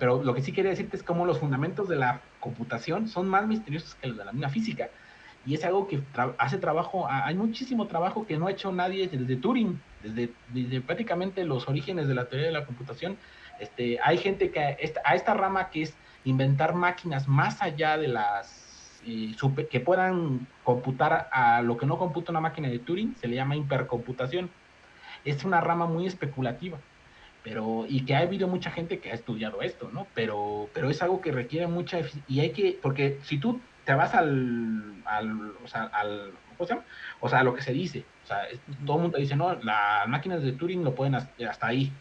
pero lo que sí quería decirte es cómo los fundamentos de la computación son más misteriosos que los de la misma física. Y es algo que hace trabajo, hay muchísimo trabajo que no ha hecho nadie desde Turing, desde prácticamente los orígenes de la teoría de la computación. Hay gente que a esta rama que es inventar máquinas más allá de que puedan computar a lo que no computa una máquina de Turing, se le llama hipercomputación. Es una rama muy especulativa, y que ha habido mucha gente que ha estudiado esto, ¿no? Pero es algo que requiere mucha y hay que, porque si tú te vas o sea, ¿cómo se llama? O sea, a lo que se dice, o sea, todo el mundo dice, no, las máquinas de Turing lo pueden hasta ahí,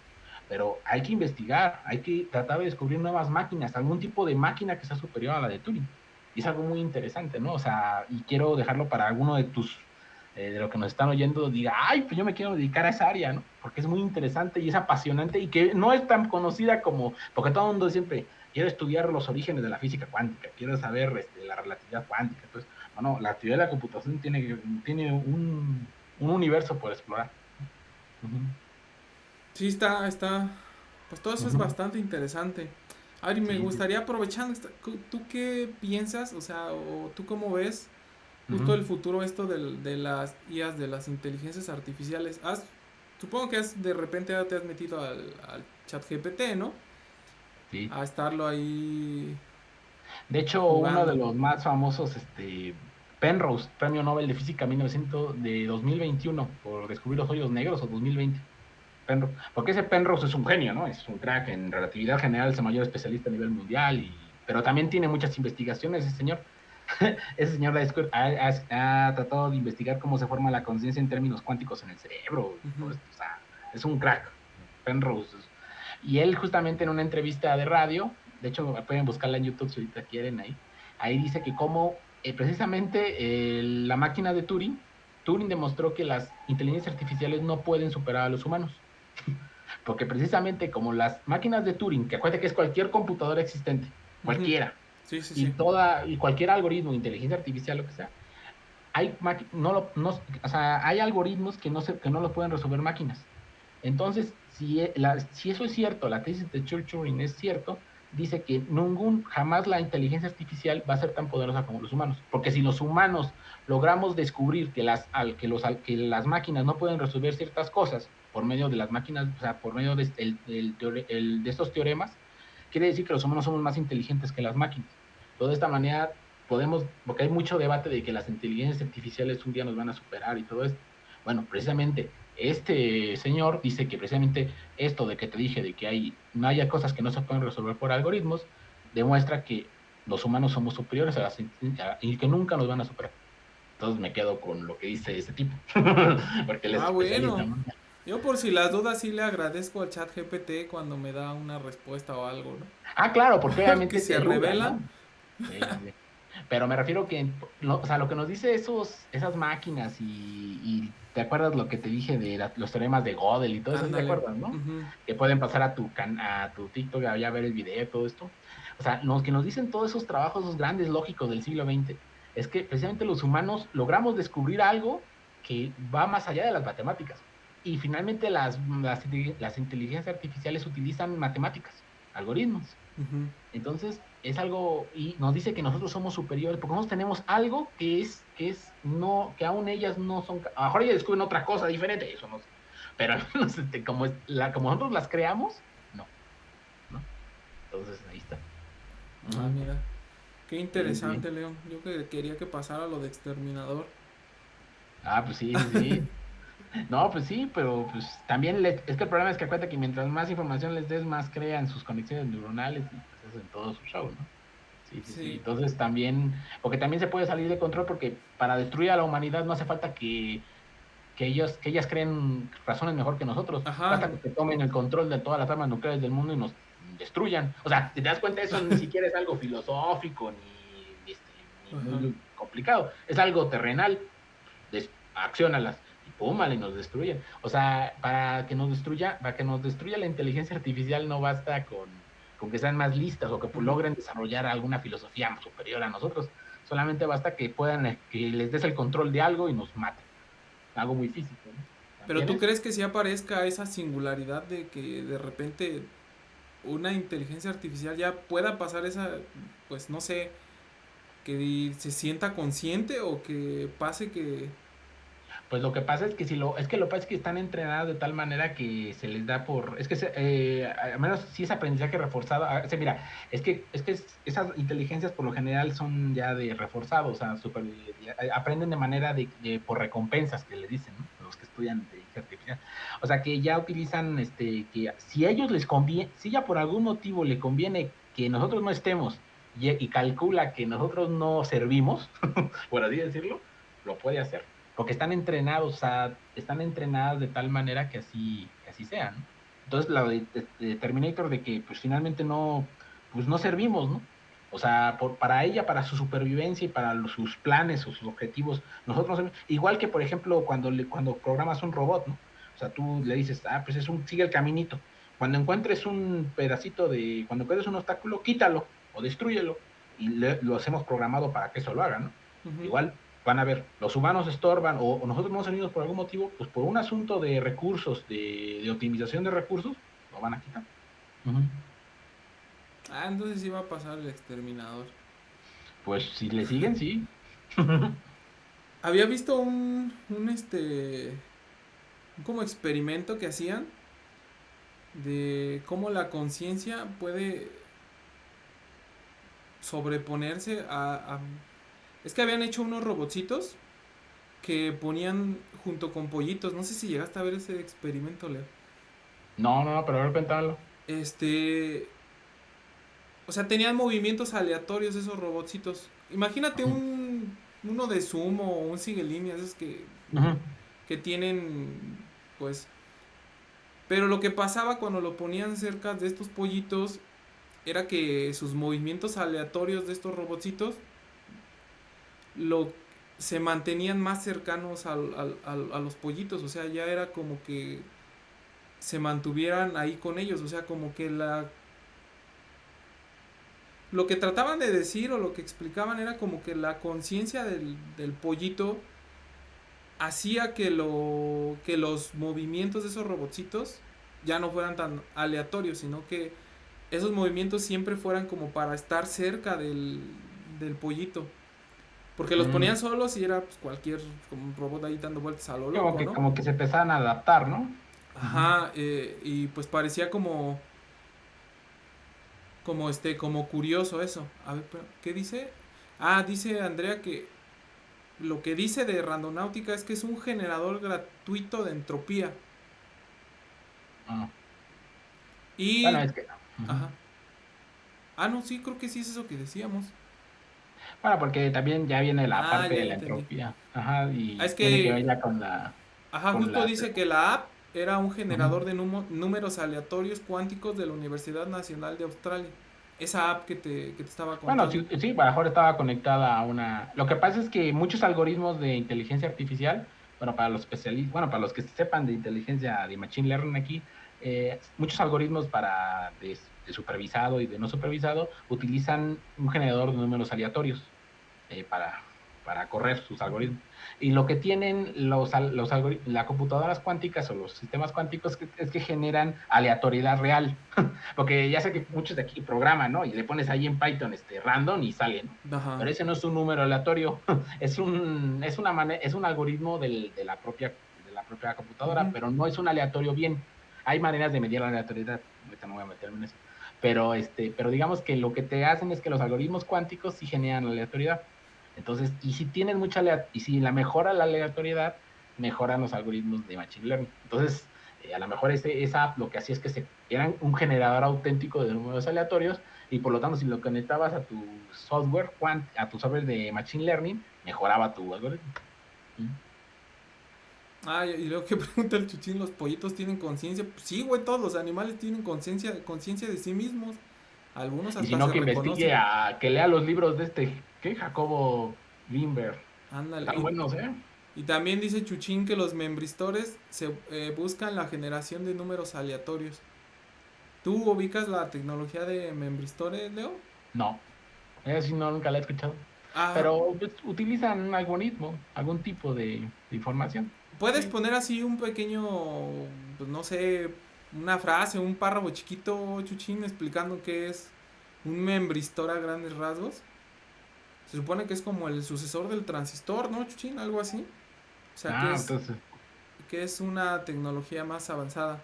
pero hay que investigar, hay que tratar de descubrir nuevas máquinas, algún tipo de máquina que sea superior a la de Turing. Y es algo muy interesante, ¿no? O sea, y quiero dejarlo para alguno de de lo que nos están oyendo, diga, ay, pues yo me quiero dedicar a esa área, ¿no? Porque es muy interesante y es apasionante y que no es tan conocida como, porque todo el mundo siempre quiere estudiar los orígenes de la física cuántica, quiere saber la relatividad cuántica. Entonces, no, la actividad de la computación tiene un universo por explorar. Uh-huh. Sí, pues todo eso es Uh-huh. bastante interesante. Ari, me Sí, sí. gustaría aprovechando, ¿tú qué piensas? O sea, o tú cómo ves justo Uh-huh. el futuro esto de las IAs, de las inteligencias artificiales. Supongo que de repente ya te has metido al chat GPT, ¿no? Sí. A estarlo ahí De hecho, uno de jugando. los más famosos, Penrose, Premio Nobel de Física de 2021 por descubrir los hoyos negros, o 2020. Penrose, porque ese Penrose es un genio, ¿no? Es un crack en relatividad general, es el mayor especialista a nivel mundial, pero también tiene muchas investigaciones ese señor. Ese señor ha tratado de investigar cómo se forma la conciencia en términos cuánticos en el cerebro y todo Ujú. esto. O sea, es un crack, Penrose. Y él justamente en una entrevista de radio, de hecho pueden buscarla en YouTube si ahorita quieren ahí dice que cómo precisamente la máquina de Turing demostró que las inteligencias artificiales no pueden superar a los humanos. Porque precisamente como las máquinas de Turing, que acuérdate que es cualquier computadora existente, Ujú. cualquiera, Sí, sí, sí. y cualquier algoritmo, inteligencia artificial, lo que sea, o sea, hay algoritmos que no lo pueden resolver máquinas. Entonces, si eso es cierto, la tesis de Turing es cierto, dice que jamás la inteligencia artificial va a ser tan poderosa como los humanos. Porque si los humanos logramos descubrir que las máquinas no pueden resolver ciertas cosas por medio de las máquinas, o sea, por medio de estos teoremas, quiere decir que los humanos somos más inteligentes que las máquinas. Entonces, de esta manera porque hay mucho debate de que las inteligencias artificiales un día nos van a superar y todo esto. Bueno, precisamente este señor dice que precisamente esto de que te dije, de que no haya cosas que no se pueden resolver por algoritmos, demuestra que los humanos somos superiores y que nunca nos van a superar. Entonces me quedo con lo que dice ese tipo, porque él es Ah, especialista, bueno. ¿no? Yo por si las dudas sí le agradezco al chat GPT cuando me da una respuesta o algo, Ah, claro, porque ¿no? Que obviamente te se ayuda, revelan. ¿no? Sí, sí, sí. Pero me refiero que, o sea, lo que nos dice esas máquinas y ¿te acuerdas lo que te dije de los teoremas de Gödel y todo eso? ¿Sí te Ándale. acuerdas, no? Ujú. Que pueden pasar a tu TikTok a ver el video, todo esto. O sea, lo que nos dicen todos esos trabajos, esos grandes lógicos del siglo XX, es que precisamente los humanos logramos descubrir algo que va más allá de las matemáticas. Y finalmente las inteligencias artificiales utilizan matemáticas, algoritmos. Ujú. Entonces, es algo, y nos dice que nosotros somos superiores, porque nosotros tenemos algo no, que aún ellas no son, a lo mejor ellas descubren otra cosa diferente, eso no sé, pero al menos como nosotros las creamos, no, ¿no? Entonces, ahí está. Ah, Uh-huh. mira. Qué Sí, sí. interesante, León. Yo que quería que pasara lo de exterminador. Ah, pues sí, sí, sí. No, pues sí, pero pues también es que el problema es que acuérdate que mientras más información les des, más crean sus conexiones neuronales y pues hacen todo su show, ¿no? Sí, sí, sí. Sí. Entonces también, porque también se puede salir de control porque para destruir a la humanidad no hace falta que ellas creen razones mejor que nosotros. Ajá. Basta con que tomen el control de todas las armas nucleares del mundo y nos destruyan. O sea, si te das cuenta, eso ni siquiera es algo filosófico ni Ajá. muy complicado. Es algo terrenal. Acciónalas y púmale y nos destruyen. O sea, para que nos destruya la inteligencia artificial no basta con que sean más listas o que Ujú. logren desarrollar alguna filosofía superior a nosotros. Solamente basta que les des el control de algo y nos maten. Algo muy físico, ¿no? Pero También tú eso. crees que sí aparezca esa singularidad de que de repente una inteligencia artificial ya pueda pasar esa, pues no sé, que se sienta consciente o que pase que... Pues lo que pasa es que es que lo que pasa es que están entrenadas de tal manera que se les da es que al menos si es aprendizaje reforzado, o sea, mira, esas inteligencias por lo general son ya de reforzado, o sea, aprenden de manera por recompensas que le dicen, ¿no? los que estudian inteligencia artificial. O sea, que ya utilizan, que si a ellos les conviene, si ya por algún motivo le conviene que nosotros no estemos y calcula que nosotros no servimos, por así decirlo, lo puede hacer. Porque están entrenados, o sea, están entrenadas de tal manera que así sea, ¿no? Entonces, la de Terminator de que, pues, finalmente no, pues, no servimos, ¿no? O sea, para ella, para su supervivencia y para sus planes o sus objetivos, nosotros no servimos. Igual que, por ejemplo, cuando programas un robot, ¿no? O sea, tú le dices, pues sigue el caminito. Cuando encuentres un pedacito cuando encuentres un obstáculo, quítalo o destrúyelo. Y lo hacemos programado para que eso lo haga, ¿no? Ujú. Igual, van a ver, los humanos estorban o nosotros no servimos por algún motivo, pues por un asunto de recursos, de optimización de recursos, lo van a quitar. Ujú. Entonces iba a pasar el exterminador. Pues si le siguen, sí. Había visto un como experimento que hacían de cómo la conciencia puede sobreponerse Es que habían hecho unos robotcitos que ponían junto con pollitos. No sé si llegaste a ver ese experimento, Leo. No, no, no, pero a ver, cuéntalo. Este... O sea, tenían movimientos aleatorios esos robotcitos. Imagínate Ujú, uno de sumo o un sigue líneas, esos ujú, que tienen, pues... Pero lo que pasaba cuando lo ponían cerca de estos pollitos era que sus movimientos aleatorios de estos robotcitos lo, se mantenían más cercanos a los pollitos. O sea, ya era como que se mantuvieran ahí con ellos. O sea, como que lo que trataban de decir o lo que explicaban era como que la conciencia del pollito hacía que los movimientos de esos robotcitos ya no fueran tan aleatorios, sino que esos movimientos siempre fueran como para estar cerca del pollito. Porque los mm. ponían solos y era pues, cualquier como un robot ahí dando vueltas a lo Como loco, que, ¿no? como que se empezaban a adaptar, ¿no? Ujú. Ajá, y pues parecía como curioso eso. A ver, ¿qué dice? Dice Andrea que lo que dice de Randonáutica es que es un generador gratuito de entropía. Ah. Bueno, Y, es que. Ujú. ajá. No, sí, creo que sí es eso que decíamos. Bueno, porque también ya viene la parte Ya de la entendí. entropía. Ajá, Es y tiene que ver que, ya con la. Con justo la. dice que la app era un Ujú. generador de números aleatorios cuánticos de la Universidad Nacional de Australia. Esa app que te estaba Bueno, contando. sí, sí, a lo mejor estaba conectada a una. Lo que pasa es que muchos algoritmos de inteligencia artificial, bueno, para los especialistas, bueno, para los que sepan de inteligencia de machine learning aquí, muchos algoritmos de supervisado y de no supervisado utilizan un generador de números aleatorios eh, para, para correr sus algoritmos. Y lo que tienen las computadoras cuánticas o los sistemas cuánticos es que generan aleatoriedad real. Porque ya sé que muchos de aquí programan, ¿no? Y le pones ahí en Python random y sale, ¿no? Ajá. Pero ese no es un número aleatorio, es un algoritmo de la propia computadora, Ujú. pero no es un aleatorio bien. Hay maneras de medir la aleatoriedad, ahorita no voy a meterme en eso. Pero digamos que lo que te hacen es que los algoritmos cuánticos sí generan aleatoriedad. Entonces, y si tienes y si la mejora la aleatoriedad, mejoran los algoritmos de Machine Learning. Entonces, a lo mejor esa app lo que hacía es que eran un generador auténtico de números aleatorios y por lo tanto, si lo conectabas a tu software de Machine Learning, mejoraba tu algoritmo. ¿Mm? Y luego que pregunta el Chuchín, ¿los pollitos tienen conciencia? Pues sí, güey, todos los animales tienen conciencia de sí mismos. Algunos Y si hasta no, se que investigue reconocen. que lea los libros de ¿qué? Jacobo Greenberg. Ándale. Están buenos, ¿eh? Y también dice Chuchín que los membristores buscan la generación de números aleatorios. ¿Tú ubicas la tecnología de membristores, Leo? No, eso sí, no, nunca la he escuchado. Ah, Pero pues, utilizan un algoritmo, algún tipo de información. puedes Sí. poner así un pequeño, pues no sé, una frase, un párrafo chiquito, Chuchín, explicando qué es un membristor a grandes rasgos. Se supone que es como el sucesor del transistor, ¿no, Chuchín? Algo así. O sea, Entonces, que es una tecnología más avanzada.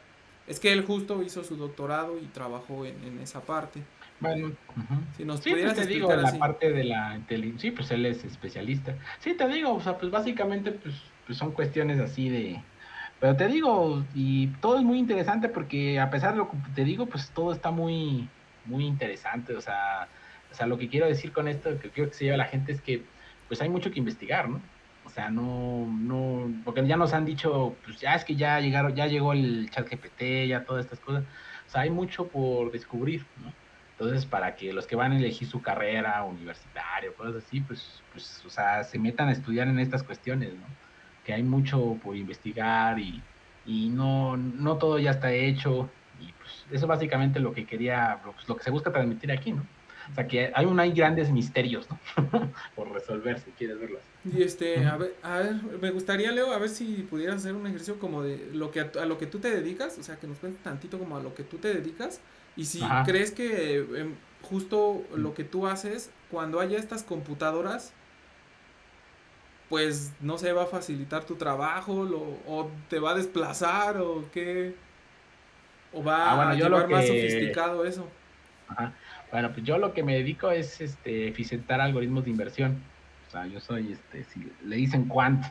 Es que él justo hizo su doctorado y trabajó en esa parte. bueno, ujú. Si nos Sí, pues pudieras te digo, explicar en la así. parte de la inteligencia, sí, pues él es especialista. Sí, te digo, o sea, pues básicamente, pues son cuestiones así Pero te digo, y todo es muy interesante porque a pesar de lo que te digo, pues todo está muy interesante. O sea, lo que quiero decir con esto, que quiero que se lleve la gente es que pues hay mucho que investigar, ¿no? O sea, no, porque ya nos han dicho, pues ya es que ya llegaron, ya llegó el chat GPT, ya todas estas cosas. O sea, hay mucho por descubrir, ¿no? Entonces, para que los que van a elegir su carrera universitaria, cosas así, pues, o sea, se metan a estudiar en estas cuestiones, ¿no? Que hay mucho por investigar y no todo ya está hecho. Y pues eso básicamente lo que quería, pues, lo que se busca transmitir aquí, ¿no? O sea, que hay grandes misterios, ¿no? Por resolver, si quieres verlo así. Y Ujú. a ver, me gustaría, Leo, a ver si pudieras hacer un ejercicio como de lo que a lo que tú te dedicas, o sea, que nos cuentes tantito como a lo que tú te dedicas, y si Ajá. crees que justo lo que tú haces, cuando haya estas computadoras, pues no sé, va a facilitar tu trabajo, o te va a desplazar, o qué, o va Bueno, a yo lo llevar más que, sofisticado eso. ajá. Bueno, pues yo lo que me dedico es eficientar algoritmos de inversión. O sea, yo soy si le dicen quant,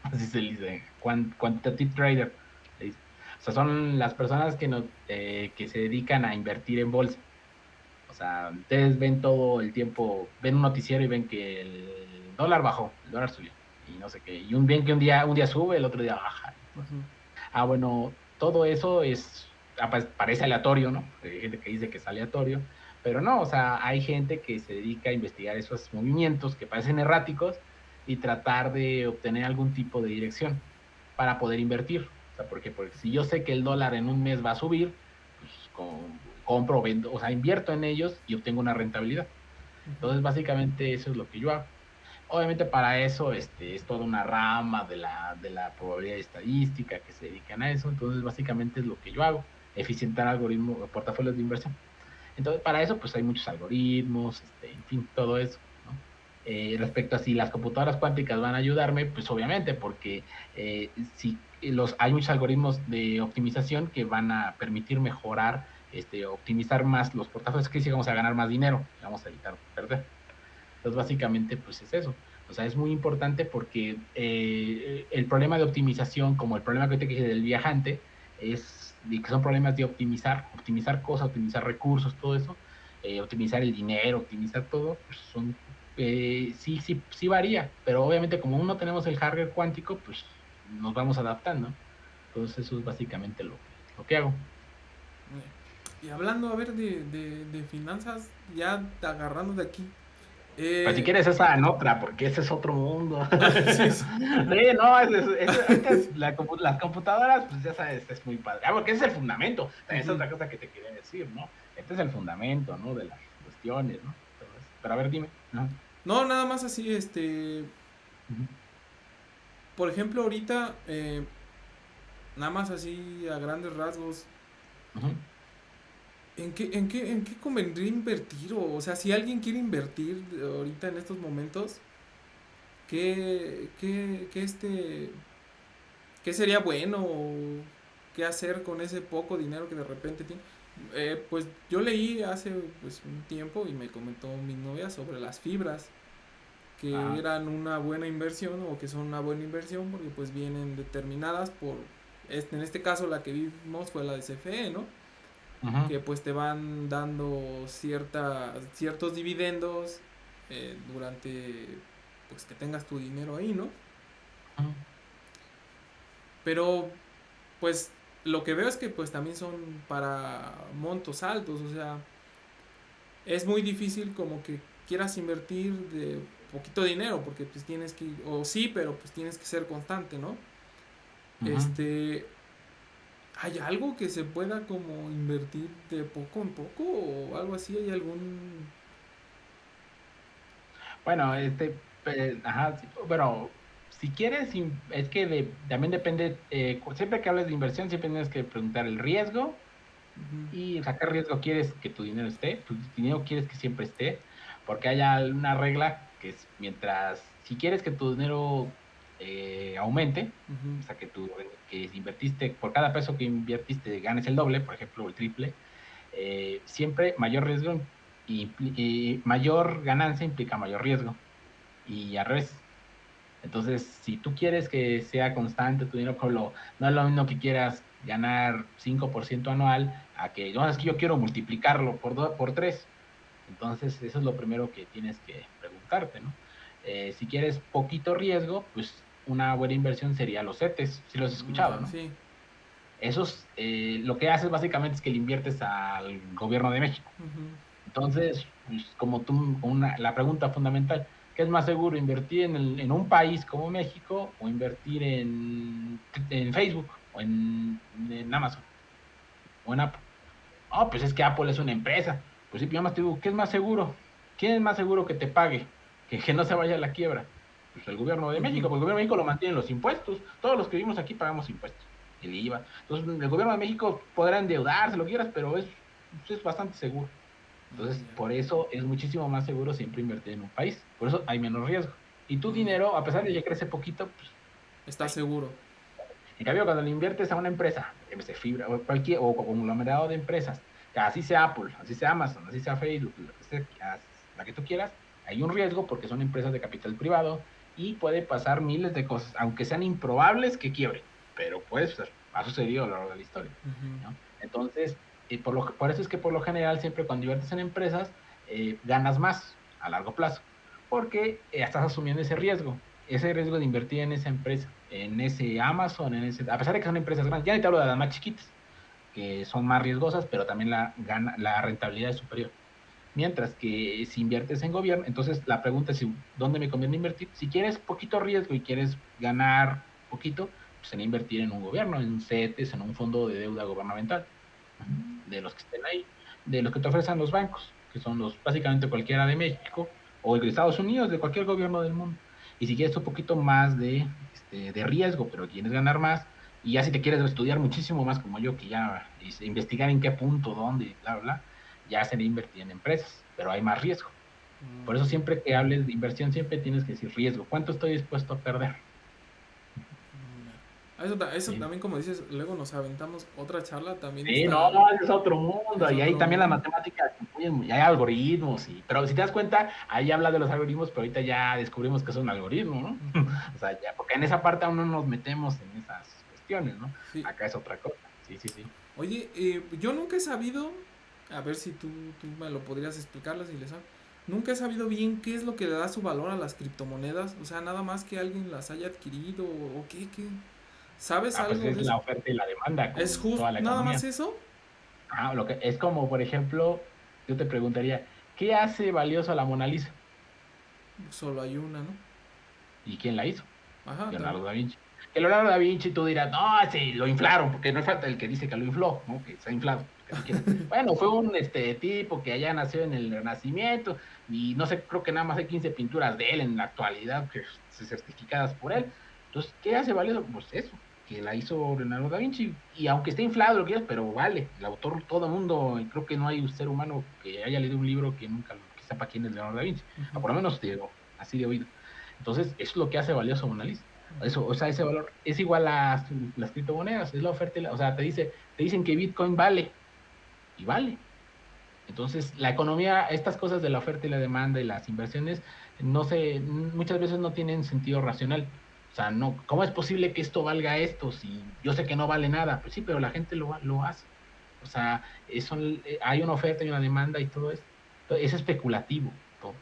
así se le dice, quantitative trader. le dice. O sea, son las personas que se dedican a invertir en bolsa. O sea, ustedes ven todo el tiempo, ven un noticiero y ven que el dólar bajó, el dólar subió, y no sé qué. Y ven que un día sube, el otro día baja. Y todo eso. Ujú, Bueno, todo eso pues, parece aleatorio, ¿no? Hay gente que dice que es aleatorio, pero no, o sea, hay gente que se dedica a investigar esos movimientos que parecen erráticos y tratar de obtener algún tipo de dirección para poder invertir. O sea, porque si yo sé que el dólar en un mes va a subir, pues compro, vendo, o sea, invierto en ellos y obtengo una rentabilidad. ujú. Entonces, básicamente eso es lo que yo hago. Obviamente para eso es toda una rama de la probabilidad estadística que se dedican a eso. Entonces, básicamente es lo que yo hago, eficientar algoritmos, portafolios de inversión. Entonces, para eso, pues hay muchos algoritmos, en fin, todo eso, ¿no? Respecto a si las computadoras cuánticas van a ayudarme, pues obviamente, porque si hay muchos algoritmos de optimización que van a permitir mejorar, optimizar más los portafolios, que sí vamos a ganar más dinero, vamos a evitar perder. Entonces, básicamente, pues es eso. O sea, es muy importante porque el problema de optimización, como el problema que te dije del viajante, que son problemas de optimizar cosas, optimizar recursos, todo eso, optimizar el dinero, optimizar todo, pues sí, sí, sí varía, pero obviamente como aún no tenemos el hardware cuántico, pues nos vamos adaptando. Entonces, eso es básicamente lo que hago. Y hablando, a ver, de finanzas, ya agarrando de aquí. Pero si Eh, quieres esa en otra, porque ese es otro mundo. sí, sí. Sí, no, ahorita las computadoras, pues ya sabes, es muy padre. Porque ese es el fundamento. También es Ujú. otra cosa que te quería decir, ¿no? Este es el fundamento, ¿no? De las cuestiones, ¿no? Todo eso. Pero a ver, dime. Ajá. No, nada más así, Ujú, por ejemplo, ahorita, nada más así a grandes rasgos, ujú. en qué convendría invertir? O sea, si alguien quiere invertir ahorita en estos momentos, ¿qué qué sería bueno? ¿O qué hacer con ese poco dinero que de repente tiene? Pues yo leí hace pues, un tiempo y me comentó mi novia sobre las fibras, que Ajá. eran una buena inversión o que son una buena inversión porque pues vienen determinadas por, en este caso la que vimos fue la de CFE, ¿no? Ujú, Que pues te van dando ciertos dividendos durante pues que tengas tu dinero ahí, ¿no? ujú. Pero pues lo que veo es que pues también son para montos altos, o sea, es muy difícil como que quieras invertir de poquito dinero porque pues tienes que, o sí, pero pues tienes que ser constante, ¿no? Ujú. Este, ¿hay algo que se pueda como invertir de poco en poco o algo así? ¿Hay algún... Bueno, ajá, sí, bueno, si quieres, es que también depende, siempre que hables de inversión, siempre tienes que preguntar el riesgo. Ujú, Y sacar riesgo quieres que tu dinero esté, tu dinero quieres que siempre esté, porque hay una regla que es si quieres que tu dinero aumente, ujú. o sea, que si invertiste, por cada peso que invertiste ganes el doble, por ejemplo, o el triple, siempre mayor riesgo y mayor ganancia implica mayor riesgo, y al revés. Entonces, si tú quieres que sea constante tu dinero, no es lo mismo que quieras ganar 5% anual a que, no, es que yo quiero multiplicarlo por 3. Entonces, eso es lo primero que tienes que preguntarte, ¿no? Si quieres poquito riesgo, pues una buena inversión sería los CETES, si los has escuchado, Ya, ¿no? sí. Esos, lo que haces básicamente es que le inviertes al gobierno de México. Ujú. Entonces, pues, como tú, la pregunta fundamental, ¿qué es más seguro, invertir en un país como México o invertir en Facebook o en Amazon o en Apple? Oh, pues es que Apple es una empresa. Pues sí, yo más te digo, ¿qué es más seguro? ¿Quién es más seguro que te pague? Que no se vaya a la quiebra. Pues el gobierno de México, Ujú. porque el gobierno de México lo mantiene los impuestos. Todos los que vivimos aquí pagamos impuestos, el IVA. Entonces, el gobierno de México podrá endeudarse, lo que quieras, pero es bastante seguro. Entonces, Ya. por eso es muchísimo más seguro siempre invertir en un país. Por eso hay menos riesgo. Y tu Ya. dinero, a pesar de que crece poquito, pues Está ahí. seguro. En cambio, cuando le inviertes a una empresa, de fibra o cualquier o conglomerado de empresas, que así sea Apple, así sea Amazon, así sea Facebook, la que tú quieras, hay un riesgo porque son empresas de capital privado y puede pasar miles de cosas, aunque sean improbables que quiebren, pero puede ser, ha sucedido a lo largo de la historia, Ujú. ¿no? Entonces, por eso es que por lo general siempre cuando inviertes en empresas, ganas más a largo plazo, porque estás asumiendo ese riesgo de invertir en esa empresa, en ese Amazon, a pesar de que son empresas grandes, ya ni te hablo de las más chiquitas, que son más riesgosas, pero también la rentabilidad es superior. Mientras que si inviertes en gobierno, entonces la pregunta es dónde me conviene invertir. Si quieres poquito riesgo y quieres ganar poquito, pues en invertir en un gobierno, en un CETES, en un fondo de deuda gubernamental, de los que estén ahí, de los que te ofrecen los bancos, que son básicamente cualquiera de México o de Estados Unidos, de cualquier gobierno del mundo. Y si quieres un poquito más de riesgo, pero quieres ganar más, y ya si te quieres estudiar muchísimo más como yo, que ya investigar en qué punto, dónde, bla, bla, bla, ya sería invertir en empresas, pero hay más riesgo. Por eso Ya. siempre que hables de inversión, siempre tienes que decir riesgo. ¿Cuánto estoy dispuesto a perder? Eso Sí. también, como dices, luego nos aventamos otra charla, también Sí, no, está, es otro mundo. es Y ahí otro también las mundo. matemáticas influyen, y hay algoritmos. Pero si te das cuenta, ahí habla de los algoritmos, pero ahorita ya descubrimos que es un algoritmo, ¿no? Ujú. O sea, ya, porque en esa parte aún no nos metemos en esas cuestiones, ¿no? Sí. Acá es otra cosa. Sí, sí, sí. Oye, yo nunca he sabido, a ver si tú me lo podrías explicar, si le sabes. Nunca he sabido bien qué es lo que le da su valor a las criptomonedas. O sea, nada más que alguien las haya adquirido o qué. ¿Sabes Ah, pues algo es de eso? la oferta y la demanda, ¿Es como justo toda la nada más economía. eso? Ah, lo que es como, por ejemplo, yo te preguntaría, ¿qué hace valioso a la Mona Lisa? Solo hay una, ¿no? ¿Y quién la hizo? Ajá, Leonardo también. da Vinci. Que Leonardo da Vinci tú dirás, no, sí, lo inflaron, porque no es falta el que dice que lo infló, ¿no? Que se ha inflado, lo que tú quieras. Bueno, fue un tipo que allá nació en el Renacimiento y no sé, creo que nada más hay 15 pinturas de él en la actualidad que certificadas por él. Entonces, ¿qué hace valioso? Pues eso, que la hizo Leonardo da Vinci. Y aunque esté inflado lo que quieras, pero vale, el autor, todo el mundo, y creo que no hay un ser humano que haya leído un libro que nunca que sepa quién es Leonardo da Vinci. O Ujú. por lo menos así de oído. Entonces, eso es lo que hace valioso Mona Lisa. Eso, o sea, ese valor es igual a las criptomonedas, es la oferta o sea, te dicen que Bitcoin vale y vale. Entonces, la economía, estas cosas de la oferta y la demanda y las inversiones, muchas veces no tienen sentido racional. O sea, no, ¿cómo es posible que esto valga esto si yo sé que no vale nada? Pues sí, pero la gente lo hace. O sea, hay una oferta y una demanda y todo esto. Entonces, es especulativo todo.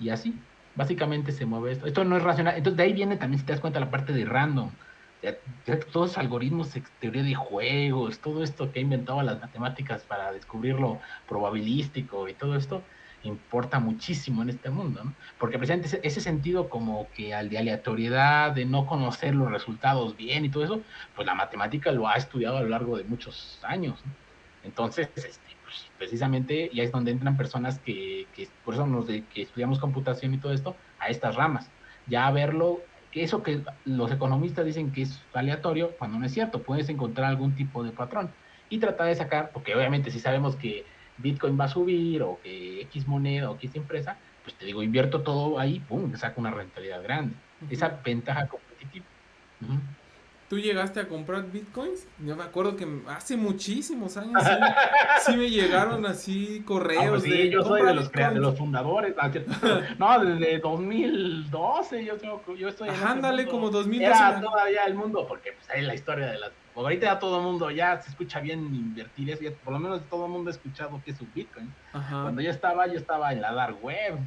Y así, básicamente se mueve esto. Esto no es racional. Entonces, de ahí viene también, si te das cuenta, la parte de random. Todos los algoritmos, teoría de juegos, todo esto que ha inventado las matemáticas para descubrir lo probabilístico y todo esto, importa muchísimo en este mundo, ¿no? Porque precisamente ese sentido como que al de aleatoriedad, de no conocer los resultados bien y todo eso, pues la matemática lo ha estudiado a lo largo de muchos años, ¿no? Entonces, pues, precisamente, y ahí es donde entran personas que por eso que estudiamos computación y todo esto, a estas ramas. Ya a verlo, que eso que los economistas dicen que es aleatorio, cuando no es cierto, puedes encontrar algún tipo de patrón y tratar de sacar, porque obviamente si sabemos que Bitcoin va a subir o que X moneda o X empresa, pues te digo, invierto todo ahí, pum, saco una rentabilidad grande. Ujú. Esa ventaja competitiva. Uh -huh. ¿Tú llegaste a comprar bitcoins? Yo me acuerdo que hace muchísimos años sí, sí me llegaron así Ah, pues correos sí, de yo soy compra de de bitcoins. los fundadores, ¿no? ¿Cierto? No, desde 2012 yo estoy en Ajá, ese ándale, como mundo. 2012 Era todavía el mundo, porque pues ahí la historia de las... Ahorita ya todo el mundo ya se escucha bien invertir eso, ya por lo menos todo el mundo ha escuchado que es un Bitcoin. Ajá. Cuando yo estaba en la dark web.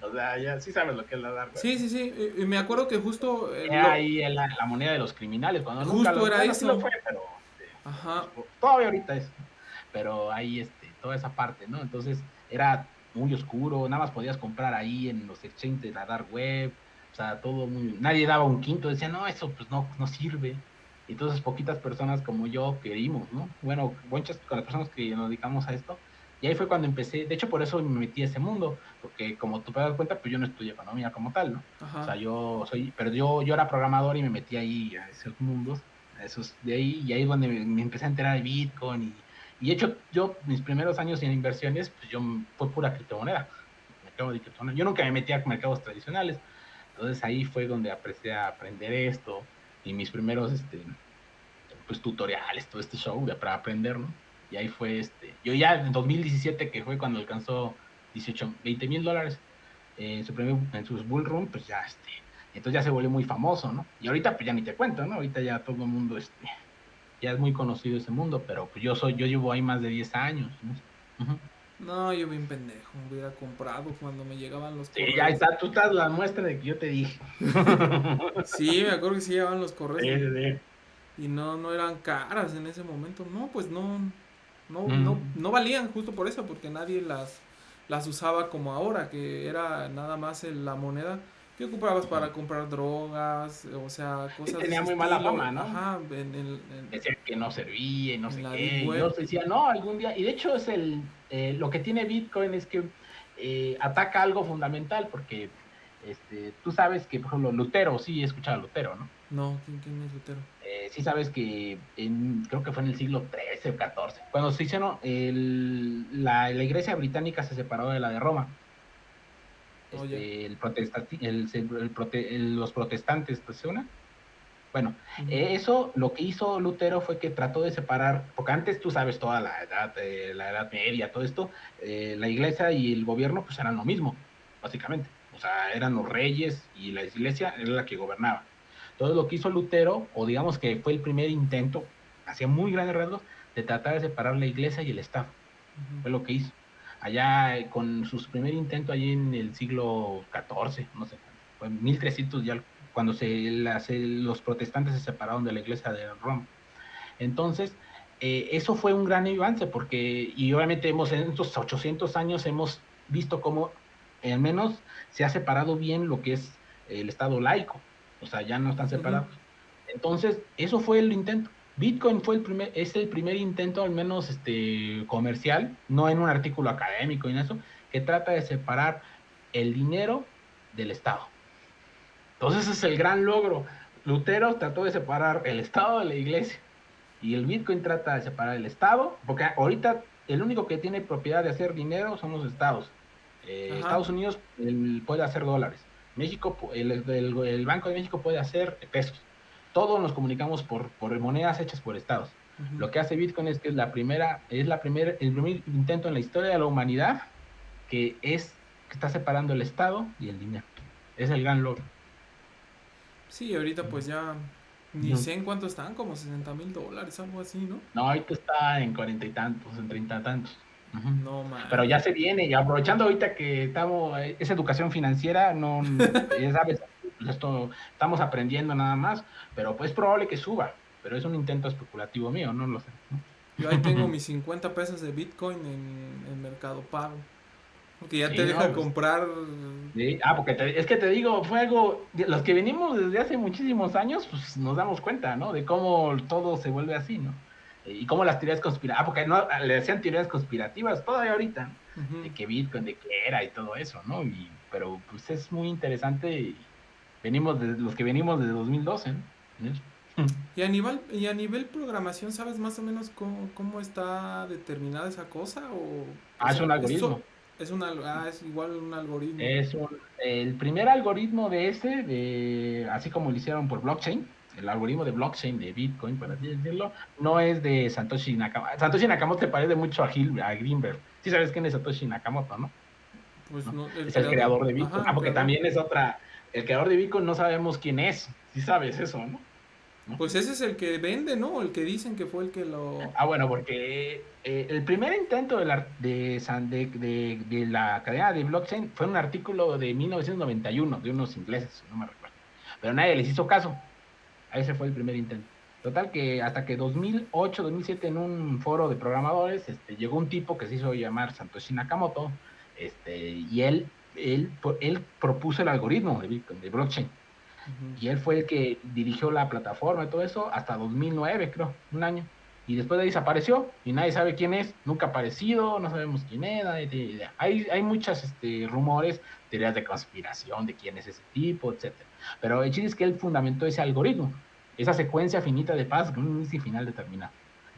O sea, ya sí sabes lo que es la dark web, Sí, ¿no? sí, sí. Y me acuerdo que justo Era ahí la moneda de los criminales, cuando nunca justo lo... era Bueno, sí lo eso. fue, pero pues, Ajá. todavía ahorita es, ¿no? Pero ahí toda esa parte, ¿no? Entonces era muy oscuro, nada más podías comprar ahí en los exchanges de la dark web, o sea, todo muy... Nadie daba un quinto, decía, no, eso pues no sirve. Entonces poquitas personas como yo querimos, ¿no? Bueno, muchas con las personas que nos dedicamos a esto, y ahí fue cuando empecé, de hecho por eso me metí a ese mundo, porque como tú te das cuenta, pues yo no estudié economía como tal, ¿no? O Ajá. sea, pero yo era programador y me metí ahí a esos mundos, a esos de ahí, y ahí es donde me empecé a enterar de Bitcoin y de hecho yo mis primeros años en inversiones, pues yo fue pura criptomoneda, mercado de criptomoneda. Yo nunca me metí a mercados tradicionales, entonces ahí fue donde empecé a aprender esto y mis primeros, pues tutoriales, todo este show para aprender, ¿no? Y ahí fue, yo ya en 2017, que fue cuando alcanzó 20,000 dólares en sus bull run, pues ya, entonces ya se volvió muy famoso, ¿no? Y ahorita, pues ya ni te cuento, ¿no? Ahorita ya todo el mundo, ya es muy conocido ese mundo, pero pues yo llevo ahí más de 10 años, ¿no? Uh-huh. No, yo bien pendejo. Hubiera comprado cuando me llegaban los Sí, ya correos. está, tú estás la muestra de que yo te dije. Sí, me acuerdo que sí llegaban los correos Sí, sí, sí. y no, no eran caras en ese momento. No, pues no, no, no, Mm. no valían justo por eso, porque nadie las usaba como ahora, que era nada más la moneda que ocupabas para comprar drogas, o sea, Sí, cosas de tenía ese muy mala estilo, fama, ¿no? ajá, Decía que no servía y no en sé la Deep qué. Y Web. yo decía, no, algún día. Y de hecho lo que tiene Bitcoin es que ataca algo fundamental, porque tú sabes que, por ejemplo, Lutero, sí he escuchado a Lutero, ¿no? No, ¿quién es Lutero? Sí sabes que creo que fue en el siglo XIII o XIV, cuando se hicieron, la iglesia británica se separó de la de Roma. Oh, ya. Los protestantes, pues, ¿se una? Bueno, Ujú. eso lo que hizo Lutero fue que trató de separar, porque antes tú sabes toda la edad media, todo esto, la iglesia y el gobierno pues eran lo mismo, básicamente. O sea, eran los reyes y la iglesia era la que gobernaba. Entonces lo que hizo Lutero, o digamos que fue el primer intento, hacía muy grandes rasgos, de tratar de separar la iglesia y el Estado. Fue lo que hizo. Allá con su primer intento allí en el siglo XIV, no sé cuándo, fue en 1300 ya, cuando los protestantes se separaron de la iglesia de Roma. Entonces, eso fue un gran avance porque, y obviamente en estos 800 años hemos visto cómo al menos se ha separado bien lo que es el Estado laico, o sea, ya no están Ujú. separados. Entonces, eso fue el intento. Bitcoin es el primer intento, al menos comercial, no en un artículo académico y en eso, que trata de separar el dinero del Estado. Entonces, ese es el gran logro. Lutero trató de separar el Estado de la Iglesia y el Bitcoin trata de separar el Estado, porque ahorita el único que tiene propiedad de hacer dinero son los estados. Ajá. Estados Unidos puede hacer dólares. México, el Banco de México puede hacer pesos. Todos nos comunicamos por monedas hechas por estados. Ujú. Lo que hace Bitcoin es que el primer intento en la historia de la humanidad que está separando el Estado y el dinero. Es el gran logro. Sí, ahorita pues ya ni sé en cuánto están, como $60,000, algo así, ¿no? No, ahorita está en 40 y tantos, en 30 y tantos. Ujú. No Pero ya manches. se viene, y aprovechando ahorita que estamos, es educación financiera, no, ya sabes, pues estamos aprendiendo nada más, pero pues es probable que suba, pero es un intento especulativo mío, no lo sé, ¿no? Yo ahí tengo mis 50 pesos de Bitcoin en Mercado Pago. Porque ya te Sí, deja no, pues, comprar. sí. Porque es que te digo, fue algo, los que venimos desde hace muchísimos años, pues nos damos cuenta, ¿no? De cómo todo se vuelve así, ¿no? Y cómo las teorías conspirativas, porque no, le decían teorías conspirativas todavía ahorita, ¿no? Ujú. De que Bitcoin, de que era y todo eso, ¿no? Pero pues es muy interesante y los que venimos desde 2012, ¿no? En eso. Y a nivel programación, ¿sabes más o menos cómo está determinada esa cosa? O Es sea, un eso algoritmo. es igual un algoritmo. El primer algoritmo así como lo hicieron por blockchain, el algoritmo de blockchain de Bitcoin, por así decirlo, no es de Satoshi Nakamoto. Satoshi Nakamoto te parece mucho a Greenberg. Sí sabes quién es Satoshi Nakamoto, ¿no? Pues ¿No? no, el Es el creador. creador de Bitcoin. Ajá, Ah, el porque creador. también es otra. El creador de Bitcoin no sabemos quién es. Sí sabes eso, ¿no? ¿No? Pues ese es el que vende, ¿no? El que dicen que fue el que lo... Ah, bueno, porque el primer intento de la cadena de blockchain fue un artículo de 1991 de unos ingleses, si no me recuerdo. Pero nadie les hizo caso. Ese fue el primer intento. Total que hasta que 2008, 2007 en un foro de programadores, llegó un tipo que se hizo llamar Satoshi Nakamoto, y él propuso el algoritmo de Bitcoin, de blockchain. Ujú. Y él fue el que dirigió la plataforma y todo eso hasta 2009, creo, un año. Y después de ahí desapareció y nadie sabe quién es, nunca ha aparecido, no sabemos quién es, nadie tiene idea. Hay muchas rumores, teorías de conspiración de quién es ese tipo, etcétera. Pero el chiste es que él fundamentó ese algoritmo, esa secuencia finita de pasos con un inicio y final determinado.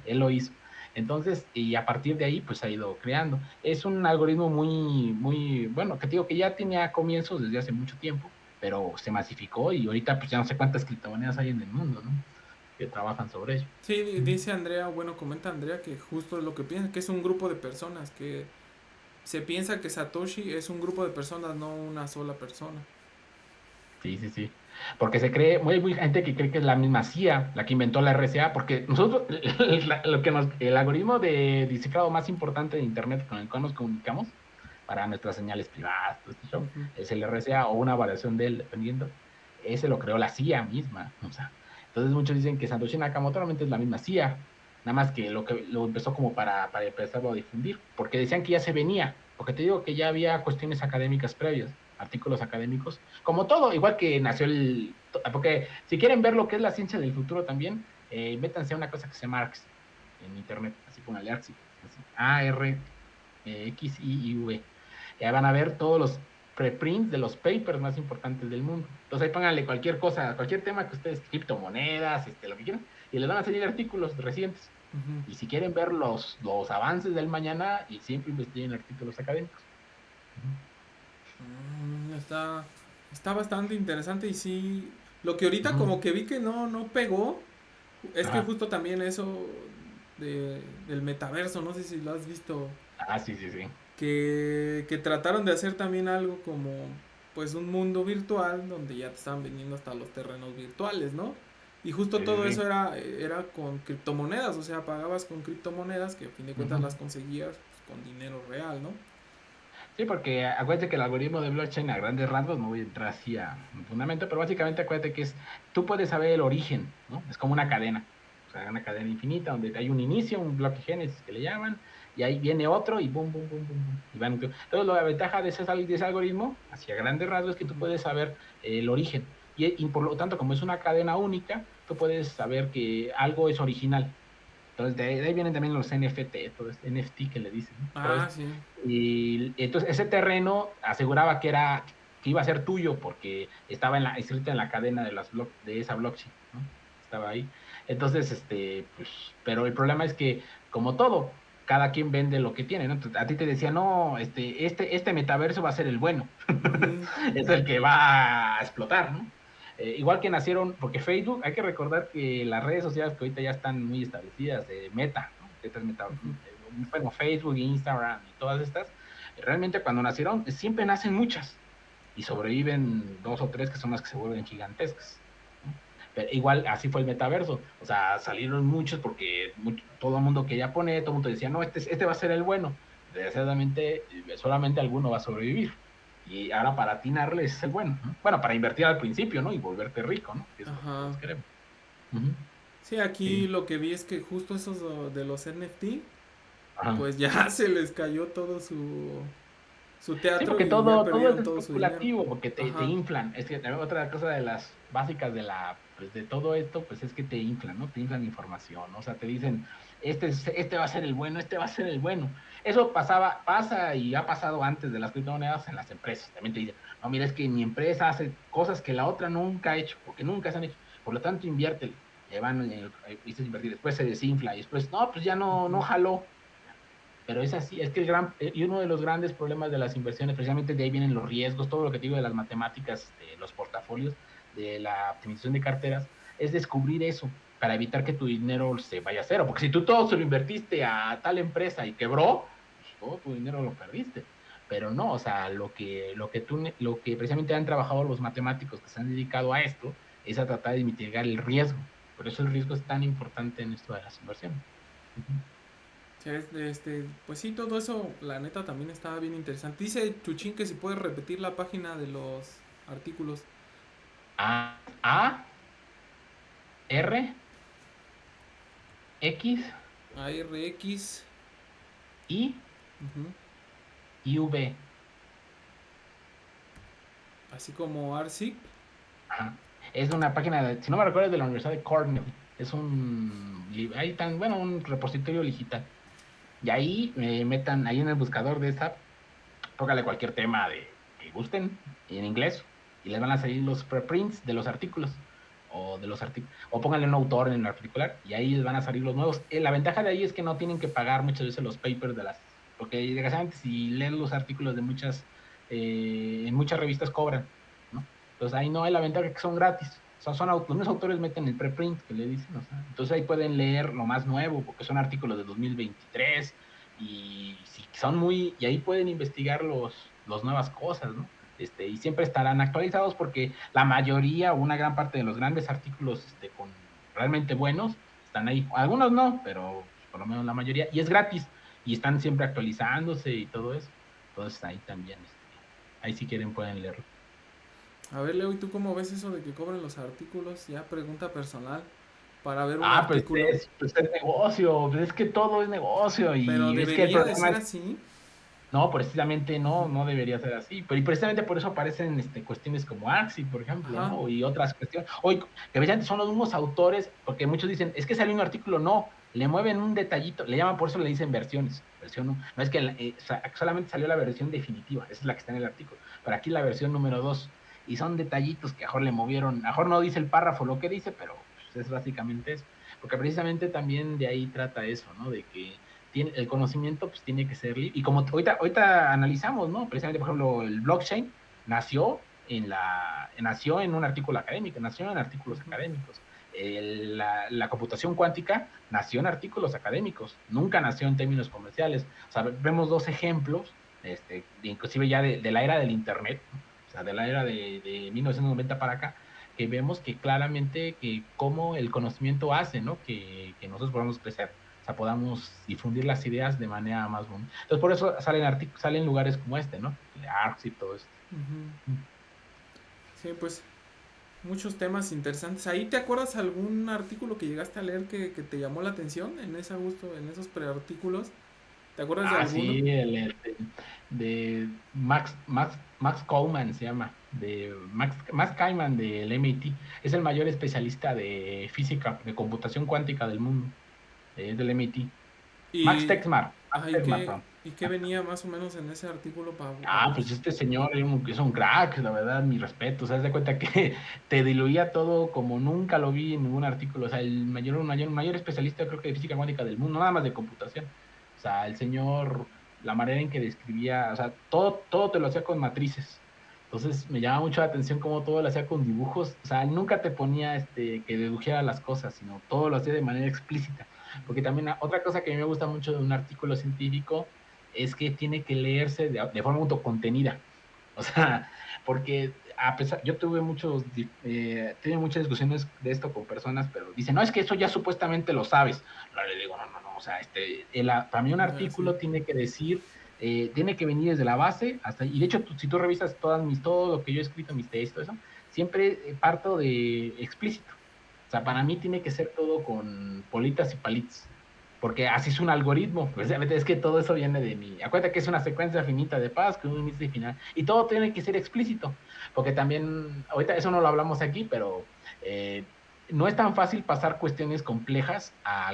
Él lo hizo. Entonces, y a partir de ahí, pues ha ido creando. Es un algoritmo muy, bueno, que te digo que ya tenía comienzos desde hace mucho tiempo, pero se masificó y ahorita pues ya no sé cuántas criptomonedas hay en el mundo, ¿no? Que trabajan sobre ello. Sí, dice Andrea, bueno, comenta Andrea que justo es lo que piensa, que es un grupo de personas, que se piensa que Satoshi es un grupo de personas, no una sola persona. Sí, sí, sí. Porque se cree, muy gente que cree que es la misma CIA la que inventó la RCA, porque nosotros, el algoritmo de descifrado más importante de Internet con el cual nos comunicamos para nuestras señales privadas, todo este show, Ujú. es el RCA o una variación de él, dependiendo. Ese lo creó la CIA misma. O sea, entonces muchos dicen que Satoshi Nakamoto realmente es la misma CIA, nada más que lo empezó como para empezarlo a difundir, porque decían que ya se venía, porque te digo que ya había cuestiones académicas previas, artículos académicos como todo, igual que nació porque si quieren ver lo que es la ciencia del futuro también, métanse a una cosa que se llama ARX en internet, así póngale ARXIV, así, ARXIV. Ya van a ver todos los preprints de los papers más importantes del mundo. Entonces ahí pónganle cualquier cosa, cualquier tema que ustedes, criptomonedas, lo que quieran, y les van a salir artículos recientes. Ujú. Y si quieren ver los avances del mañana, y siempre investiguen artículos académicos. Está, está bastante interesante y sí, lo que ahorita Uh-huh. como que vi que no pegó, es que Ajá. justo también eso del metaverso, no sé si lo has visto, Ah, sí, sí, sí. que trataron de hacer también algo como pues un mundo virtual donde ya te estaban vendiendo hasta los terrenos virtuales, ¿no? Y justo Sí, sí, todo eso sí. era con criptomonedas, o sea, pagabas con criptomonedas que a fin de cuentas Uh-huh. las conseguías pues, con dinero real, ¿no? Sí, porque acuérdate que el algoritmo de blockchain a grandes rasgos, no voy a entrar así a fundamento, pero básicamente acuérdate que tú puedes saber el origen, ¿no? Es como una cadena, o sea, una cadena infinita donde hay un inicio, un bloque génesis que le llaman, y ahí viene otro y boom, boom, boom, boom, boom. Y van, entonces, la ventaja de ese algoritmo, hacia grandes rasgos, es que tú Ujú. puedes saber el origen. Y por lo tanto, como es una cadena única, tú puedes saber que algo es original. Entonces, de ahí vienen también los NFT, todo este NFT que le dicen, ¿no? Todo Ah, esto. sí. Y entonces ese terreno aseguraba que iba a ser tuyo porque estaba escrito en la cadena de esa blockchain, ¿no? Estaba ahí. Entonces, pues, pero el problema es que, como todo, cada quien vende lo que tiene, ¿no? Entonces, a ti te decía, no, este metaverso va a ser el bueno, Ujú. es el que va a explotar, ¿no? Igual que nacieron, porque Facebook, hay que recordar que las redes sociales que ahorita ya están muy establecidas, Meta, ¿no? Ujú. Bueno, Facebook, Instagram y todas estas, realmente cuando nacieron, siempre nacen muchas y sobreviven dos o tres que son las que se vuelven gigantescas, ¿no? Pero igual así fue el metaverso, o sea, salieron muchos porque todo el mundo quería poner, todo el mundo decía, no, este va a ser el bueno. Desgraciadamente, solamente alguno va a sobrevivir. Y ahora para atinarles es el bueno, ¿no? Bueno, para invertir al principio, ¿no? Y volverte rico, ¿no? Que es lo que Ajá. todos queremos. Uh-huh. Sí, aquí Sí. lo que vi es que justo esos de los NFT, Ajá. pues ya se les cayó todo su Sí, teatro porque y ya todo es perdieron todo su dinero. especulativo, porque te Ajá. inflan. Es que también otra cosa de las básicas pues de todo esto, pues es que te inflan, ¿no? Te inflan información, ¿no? O sea, te dicen, este va a ser el bueno, este va a ser el bueno. Eso pasa y ha pasado antes de las criptomonedas en las empresas. También te dicen, no, mira, es que mi empresa hace cosas que la otra nunca ha hecho, porque nunca se han hecho. Por lo tanto, inviértele. Y van, invertir. Después se desinfla y después, no, pues ya no Ujú. jaló. Pero es así, es que y uno de los grandes problemas de las inversiones, precisamente de ahí vienen los riesgos, todo lo que te digo de las matemáticas, de los portafolios, de la optimización de carteras, es descubrir eso para evitar que tu dinero se vaya a cero. Porque si tú todo se lo invertiste a tal empresa y quebró, pues todo tu dinero lo perdiste. Pero no, o sea, lo que precisamente han trabajado los matemáticos que se han dedicado a esto es a tratar de mitigar el riesgo. Por eso el riesgo es tan importante en esto de las inversiones. Uh-huh. Sí, pues sí, todo eso, la neta, también estaba bien interesante. Dice Chuchín que si puedes repetir la página de los artículos. A, R, X, ARX, I, ujú, V. así como ARSIC. Ajá. Es una página, si no me recuerdo, es de la Universidad de Cornell. Es un repositorio digital. Y ahí metan, ahí en el buscador de esta, póngale cualquier tema que gusten en inglés y les van a salir los preprints de los artículos o pónganle un autor en el particular y ahí les van a salir los nuevos. La ventaja de ahí es que no tienen que pagar muchas veces los papers porque desgraciadamente si leen los artículos de en muchas revistas cobran, ¿no? Entonces ahí no hay la ventaja que son gratis. O sea, los mismos autores meten el preprint que le dicen, o sea, entonces ahí pueden leer lo más nuevo porque son artículos de 2023 y si son y ahí pueden investigar los nuevas cosas, ¿no? Y siempre estarán actualizados porque la mayoría o una gran parte de los grandes artículos con realmente buenos están ahí. Algunos no, pero por lo menos la mayoría. Y es gratis y están siempre actualizándose y todo eso. Entonces ahí también, ahí si quieren pueden leerlo. A ver, Leo, ¿y tú cómo ves eso de que cobren los artículos? Ya pregunta personal para ver un Ah, artículo. pues es negocio, pues es que todo es negocio Pero y es que el debería de problema ser es así. no, precisamente no, no debería ser así. Pero y precisamente por eso aparecen cuestiones como Axi, por ejemplo, Ajá. ¿no? Y otras cuestiones. Hoy, que precisamente son los mismos autores, porque muchos dicen, es que salió un artículo, no, le mueven un detallito, le llaman, por eso le dicen versiones. Versión 1. No es que solamente salió la versión definitiva, esa es la que está en el artículo. Pero aquí la versión número 2. Y son detallitos que a mejor le movieron, a mejor no dice el párrafo lo que dice, pero pues, es básicamente eso. Porque precisamente también de ahí trata eso, ¿no? De que el conocimiento pues tiene que ser libre. Y como ahorita analizamos, ¿no? Precisamente, por ejemplo, el blockchain nació en un artículo académico, nació en artículos Uh-huh. académicos. La computación cuántica nació en artículos académicos, nunca nació en términos comerciales. O sea, vemos dos ejemplos, inclusive ya de la era del Internet, ¿no? O sea, de la era de 1990 para acá, que vemos que claramente que cómo el conocimiento hace, ¿no? Que nosotros podamos crecer, o sea, podamos difundir las ideas de manera más bonita. Entonces, por eso salen lugares como ¿no? El ARCS y todo esto. Uh-huh. Sí, pues muchos temas interesantes. ¿Ahí te acuerdas algún artículo que llegaste a leer que te llamó la atención en ese gusto, en esos preartículos? ¿Te acuerdas de alguno? Sí, de Max Coleman se llama, de Max Kaiman del MIT. Es el mayor especialista de física, de computación cuántica del mundo, es del MIT. Max Y, Tegmark, Max ajá, Tegmark, perdón. ¿y qué venía más o menos en ese artículo para Pues este señor es un crack, la verdad, mi respeto. O sea, haz de cuenta que te diluía todo como nunca lo vi en ningún artículo. O sea, el mayor especialista, creo que de física cuántica del mundo, nada más de computación. O sea, el señor, la manera en que describía, o sea, todo te lo hacía con matrices. Entonces me llama mucho la atención cómo todo lo hacía con dibujos. O sea, nunca te ponía que dedujera las cosas, sino todo lo hacía de manera explícita. Porque también otra cosa que a mí me gusta mucho de un artículo científico es que tiene que leerse de forma autocontenida. O sea, porque a pesar, yo tuve muchas discusiones de esto con personas, pero dicen, no, es que eso ya supuestamente lo sabes. No, le digo, no, o sea, para mí un sí. artículo tiene que decir, tiene que venir desde la base hasta, y de hecho, si tú revisas todo lo que yo he escrito, mis tesis, todo eso, siempre parto de explícito. O sea, para mí tiene que ser todo con politas y palitos porque así es un algoritmo, precisamente es que todo eso viene de mí. Acuérdate que es una secuencia finita de paz con un inicio y final, y todo tiene que ser explícito, porque también, ahorita eso no lo hablamos aquí, pero no es tan fácil pasar cuestiones complejas a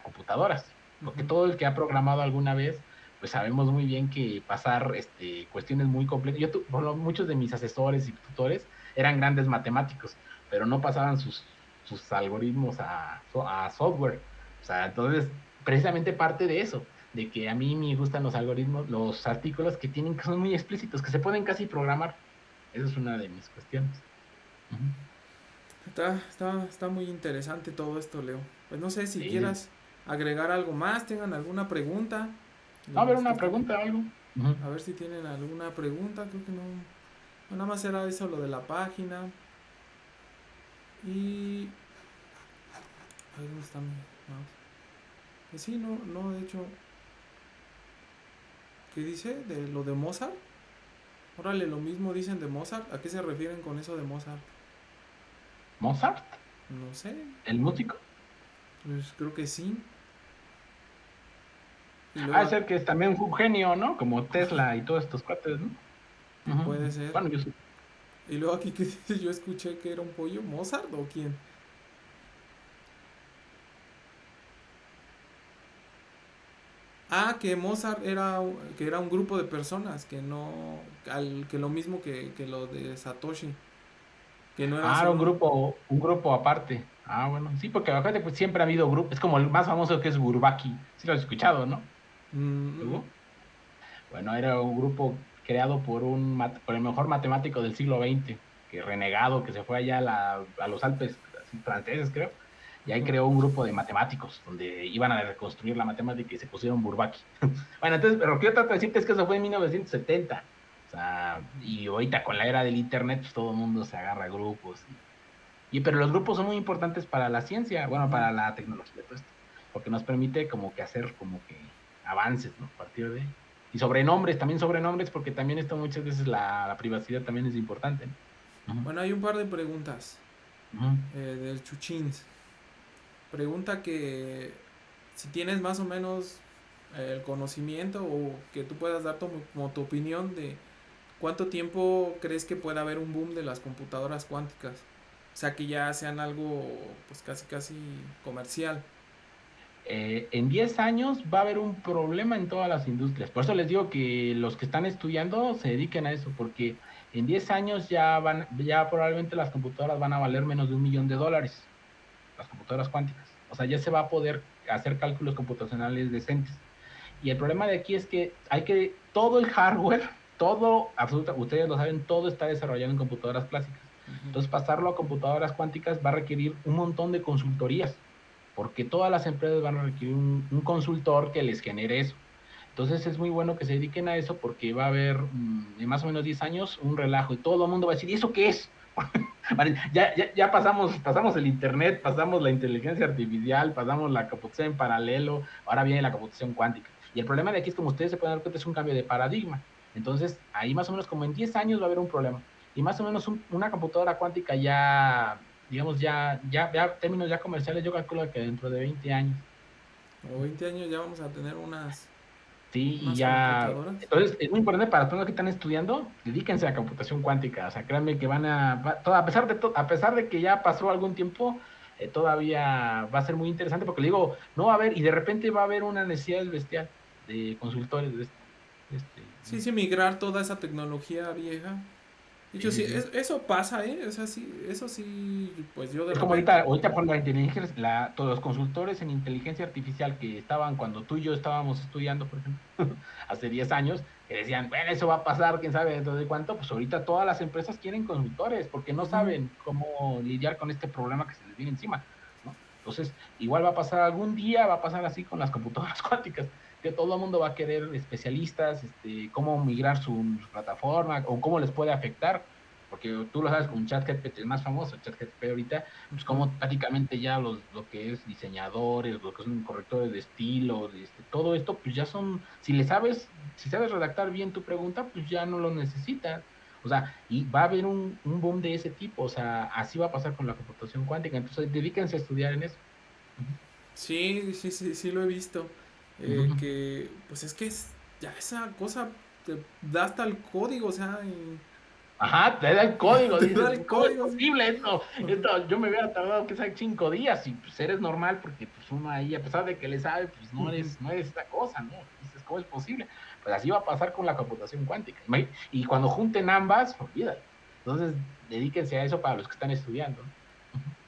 computadoras, porque Uh-huh. todo el que ha programado alguna vez, pues sabemos muy bien que pasar cuestiones muy complejas, muchos de mis asesores y tutores eran grandes matemáticos, pero no pasaban sus algoritmos a software. O sea, entonces, precisamente parte de eso, de que a mí me gustan los algoritmos, los artículos que son muy explícitos, que se pueden casi programar. Esa es una de mis cuestiones. Uh-huh. Está muy interesante todo esto, Leo. Pues no sé si Sí, sí. quieras agregar algo más, tengan alguna pregunta. A ver, Los que una están, pregunta o algo. Ujú. a ver si tienen alguna pregunta, creo que no. No, nada más era eso lo de la página. Y. Ay, ¿dónde está mi mouse? Pues sí, no, de hecho. ¿Qué dice? De lo de Mozart. Órale, lo mismo dicen de Mozart. ¿A qué se refieren con eso de Mozart? ¿Mozart? No sé. ¿El músico? Pues creo que sí. Y Ah, luego es ser que es también un genio, ¿no? Como Tesla y todos estos cuates, ¿no? Ujú, puede ujú. ser. Bueno, yo sí. Y luego aquí que dice, yo escuché que era un pollo. ¿Mozart o quién? Ah, que Mozart que era un grupo de personas, que no, que lo mismo que lo de Satoshi, que no era Ah, era solo un... un grupo aparte. Ah, bueno, sí, porque acuérdate, pues siempre ha habido grupos. Es como el más famoso que es Bourbaki. Sí lo has escuchado, ¿no? Mm, ¿Hugo? Bueno, era un grupo creado por por el mejor matemático del siglo XX, que renegado, que se fue allá a los Alpes así, franceses, creo, y ahí creó un grupo de matemáticos donde iban a reconstruir la matemática y se pusieron Bourbaki. Bueno, entonces, pero quiero tratar de decirte es que eso fue en 1970. O sea, y ahorita con la era del internet, pues todo el mundo se agarra a grupos. Pero los grupos son muy importantes para la ciencia, bueno, ujú. para la tecnología, todo esto, porque nos permite como que hacer como que avances, ¿no? A partir de ahí. Y sobrenombres, porque también esto muchas veces la privacidad también es importante, ¿no? Ujú, Bueno, hay un par de preguntas ujú. del Chuchins. Pregunta que si tienes más o menos el conocimiento o que tú puedas dar como tu opinión de cuánto tiempo crees que pueda haber un boom de las computadoras cuánticas. O sea, que ya sean algo pues casi casi comercial. En 10 años va a haber un problema en todas las industrias. Por eso les digo que los que están estudiando se dediquen a eso, porque en 10 años ya probablemente las computadoras van a valer menos de $1 millón, las computadoras cuánticas. O sea, ya se va a poder hacer cálculos computacionales decentes. Y el problema de aquí es que todo el hardware, ustedes lo saben, todo está desarrollado en computadoras clásicas. Ujú. Entonces, pasarlo a computadoras cuánticas va a requerir un montón de consultorías, porque todas las empresas van a requerir un consultor que les genere eso. Entonces es muy bueno que se dediquen a eso porque va a haber en más o menos 10 años un relajo y todo el mundo va a decir, ¿y eso qué es? Vale, ya pasamos el internet, pasamos la inteligencia artificial, pasamos la computación en paralelo, ahora viene la computación cuántica. Y el problema de aquí es, como ustedes se pueden dar cuenta, es un cambio de paradigma. Entonces, ahí más o menos como en 10 años va a haber un problema. Y más o menos una computadora cuántica ya, digamos, ya términos ya comerciales, yo calculo que dentro de 20 años. O 20 años ya vamos a tener Sí, y unas ya. computadoras. Entonces, es muy importante para todos los que están estudiando, dedíquense a computación cuántica. O sea, créanme que a pesar a pesar de que ya pasó algún tiempo, todavía va a ser muy interesante porque le digo, no va a haber, y de repente va a haber una necesidad bestial de consultores de esto. Sí, sí, migrar toda esa tecnología vieja. De Sí, hecho, sí, sí, sí. eso pasa, ¿eh? O sea, sí, eso sí, pues yo de Es como repente. ahorita por la inteligencia, todos los consultores en inteligencia artificial que estaban cuando tú y yo estábamos estudiando, por ejemplo, hace 10 años, que decían, bueno, eso va a pasar, quién sabe dentro de cuánto, pues ahorita todas las empresas quieren consultores porque no Ujú. saben cómo lidiar con este problema que se les viene encima, ¿no? Entonces, igual va a pasar algún día, va a pasar así con las computadoras cuánticas, que todo el mundo va a querer especialistas, cómo migrar su plataforma o cómo les puede afectar, porque tú lo sabes con ChatGPT, el más famoso, ChatGPT ahorita, pues Ujú. como prácticamente ya lo que es diseñadores, lo que son correctores de estilo, todo esto, pues ya son, si sabes redactar bien tu pregunta, pues ya no lo necesitas. O sea, y va a haber un boom de ese tipo, o sea, así va a pasar con la computación cuántica, entonces dedíquense a estudiar en eso. Uh-huh. Sí, sí, sí, sí lo he visto. Uh-huh. Que, pues es que ya esa cosa te da hasta el código, o sea, Ajá, te da el código, te da dices, el ¿cómo es código, sí. posible esto? Yo me hubiera tardado que 5 días y pues eres normal porque pues uno ahí, a pesar de que le sabe, pues no eres esta cosa, ¿no? Dices, ¿cómo es posible? Pues así va a pasar con la computación cuántica. Y cuando junten ambas, olvídalo. Entonces, dedíquense a eso para los que están estudiando, ¿no?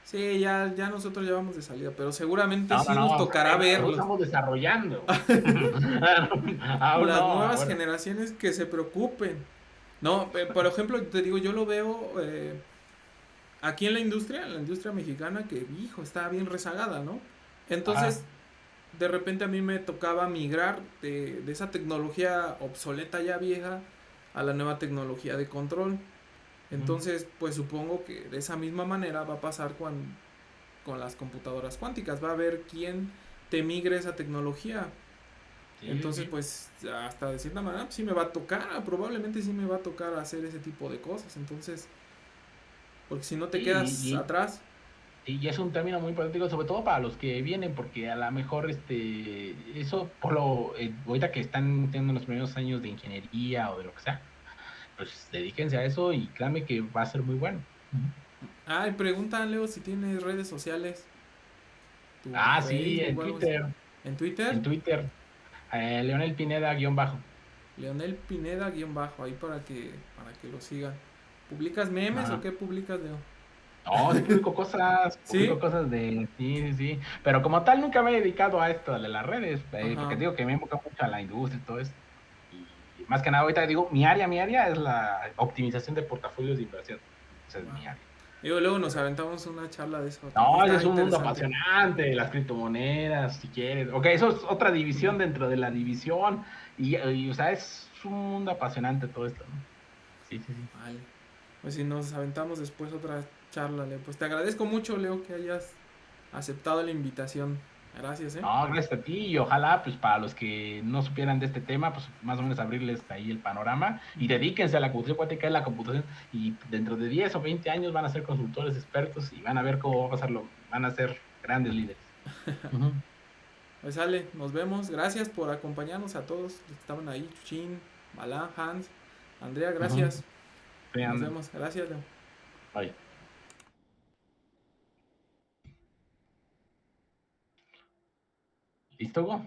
Sí, ya nosotros ya vamos de salida, pero seguramente No, no, sí nos no, tocará nosotros verlos. estamos desarrollando. Aún Las no, nuevas ahora. generaciones que se preocupen. No, por ejemplo, te digo, yo lo veo aquí en la industria mexicana, que, hijo, está bien rezagada, ¿no? Ajá. Entonces, de repente a mí me tocaba migrar de esa tecnología obsoleta ya vieja a la nueva tecnología de control. Ujú. Entonces, pues supongo que de esa misma manera va a pasar con las computadoras cuánticas. Va a haber quién te migre esa tecnología. Sí, sí, Entonces, sí. pues hasta de cierta manera pues, sí me va a tocar, probablemente sí me va a tocar hacer ese tipo de cosas. Entonces, porque si no te Sí, quedas atrás. y es un término muy práctico, sobre todo para los que vienen, porque a lo mejor eso, ahorita que están teniendo los primeros años de ingeniería o de lo que sea, pues dedíquense a eso y créanme que va a ser muy bueno. Ujú. Ah, y pregunta, Leo, si tienes redes sociales, tu Ah, sí, Facebook en o algo así. Twitter, En Twitter, en Twitter, Leonel Pineda guión bajo. Leonel Pineda guión bajo, ahí para que lo sigan. ¿Publicas memes o Ajá. qué publicas, Leo? No, sí publico ¿Sí? cosas sí, sí, sí, pero como tal nunca me he dedicado a esto de las redes, porque Ajá. digo que me enfoca mucho a la industria y todo esto. Y más que nada ahorita digo, mi área es la optimización de portafolios de inversión. Esa es Va. mi área. Digo, luego nos aventamos una charla de eso, también No, ese está es un mundo interesante. apasionante, las criptomonedas, si quieres. Ok, eso es otra división dentro de la división. O sea, es un mundo apasionante todo esto, ¿no? Sí, sí, sí. Vale. Pues si nos aventamos después otra charla, Leo. Pues te agradezco mucho, Leo, que hayas aceptado la invitación. Gracias, ¿eh? No, gracias a ti y ojalá, pues para los que no supieran de este tema, pues más o menos abrirles ahí el panorama y dedíquense a la computación cuántica, es la computación y dentro de 10 o 20 años van a ser consultores expertos y van a ver cómo va a pasarlo, van a ser grandes líderes. Ujú, Pues sale, nos vemos. Gracias por acompañarnos a todos los que estaban ahí. Chuchin, Balán, Hans, Andrea, ujú. gracias. Sí, Nos ándale. vemos. Gracias, Leo. Bye. ¿Listo, Hugo?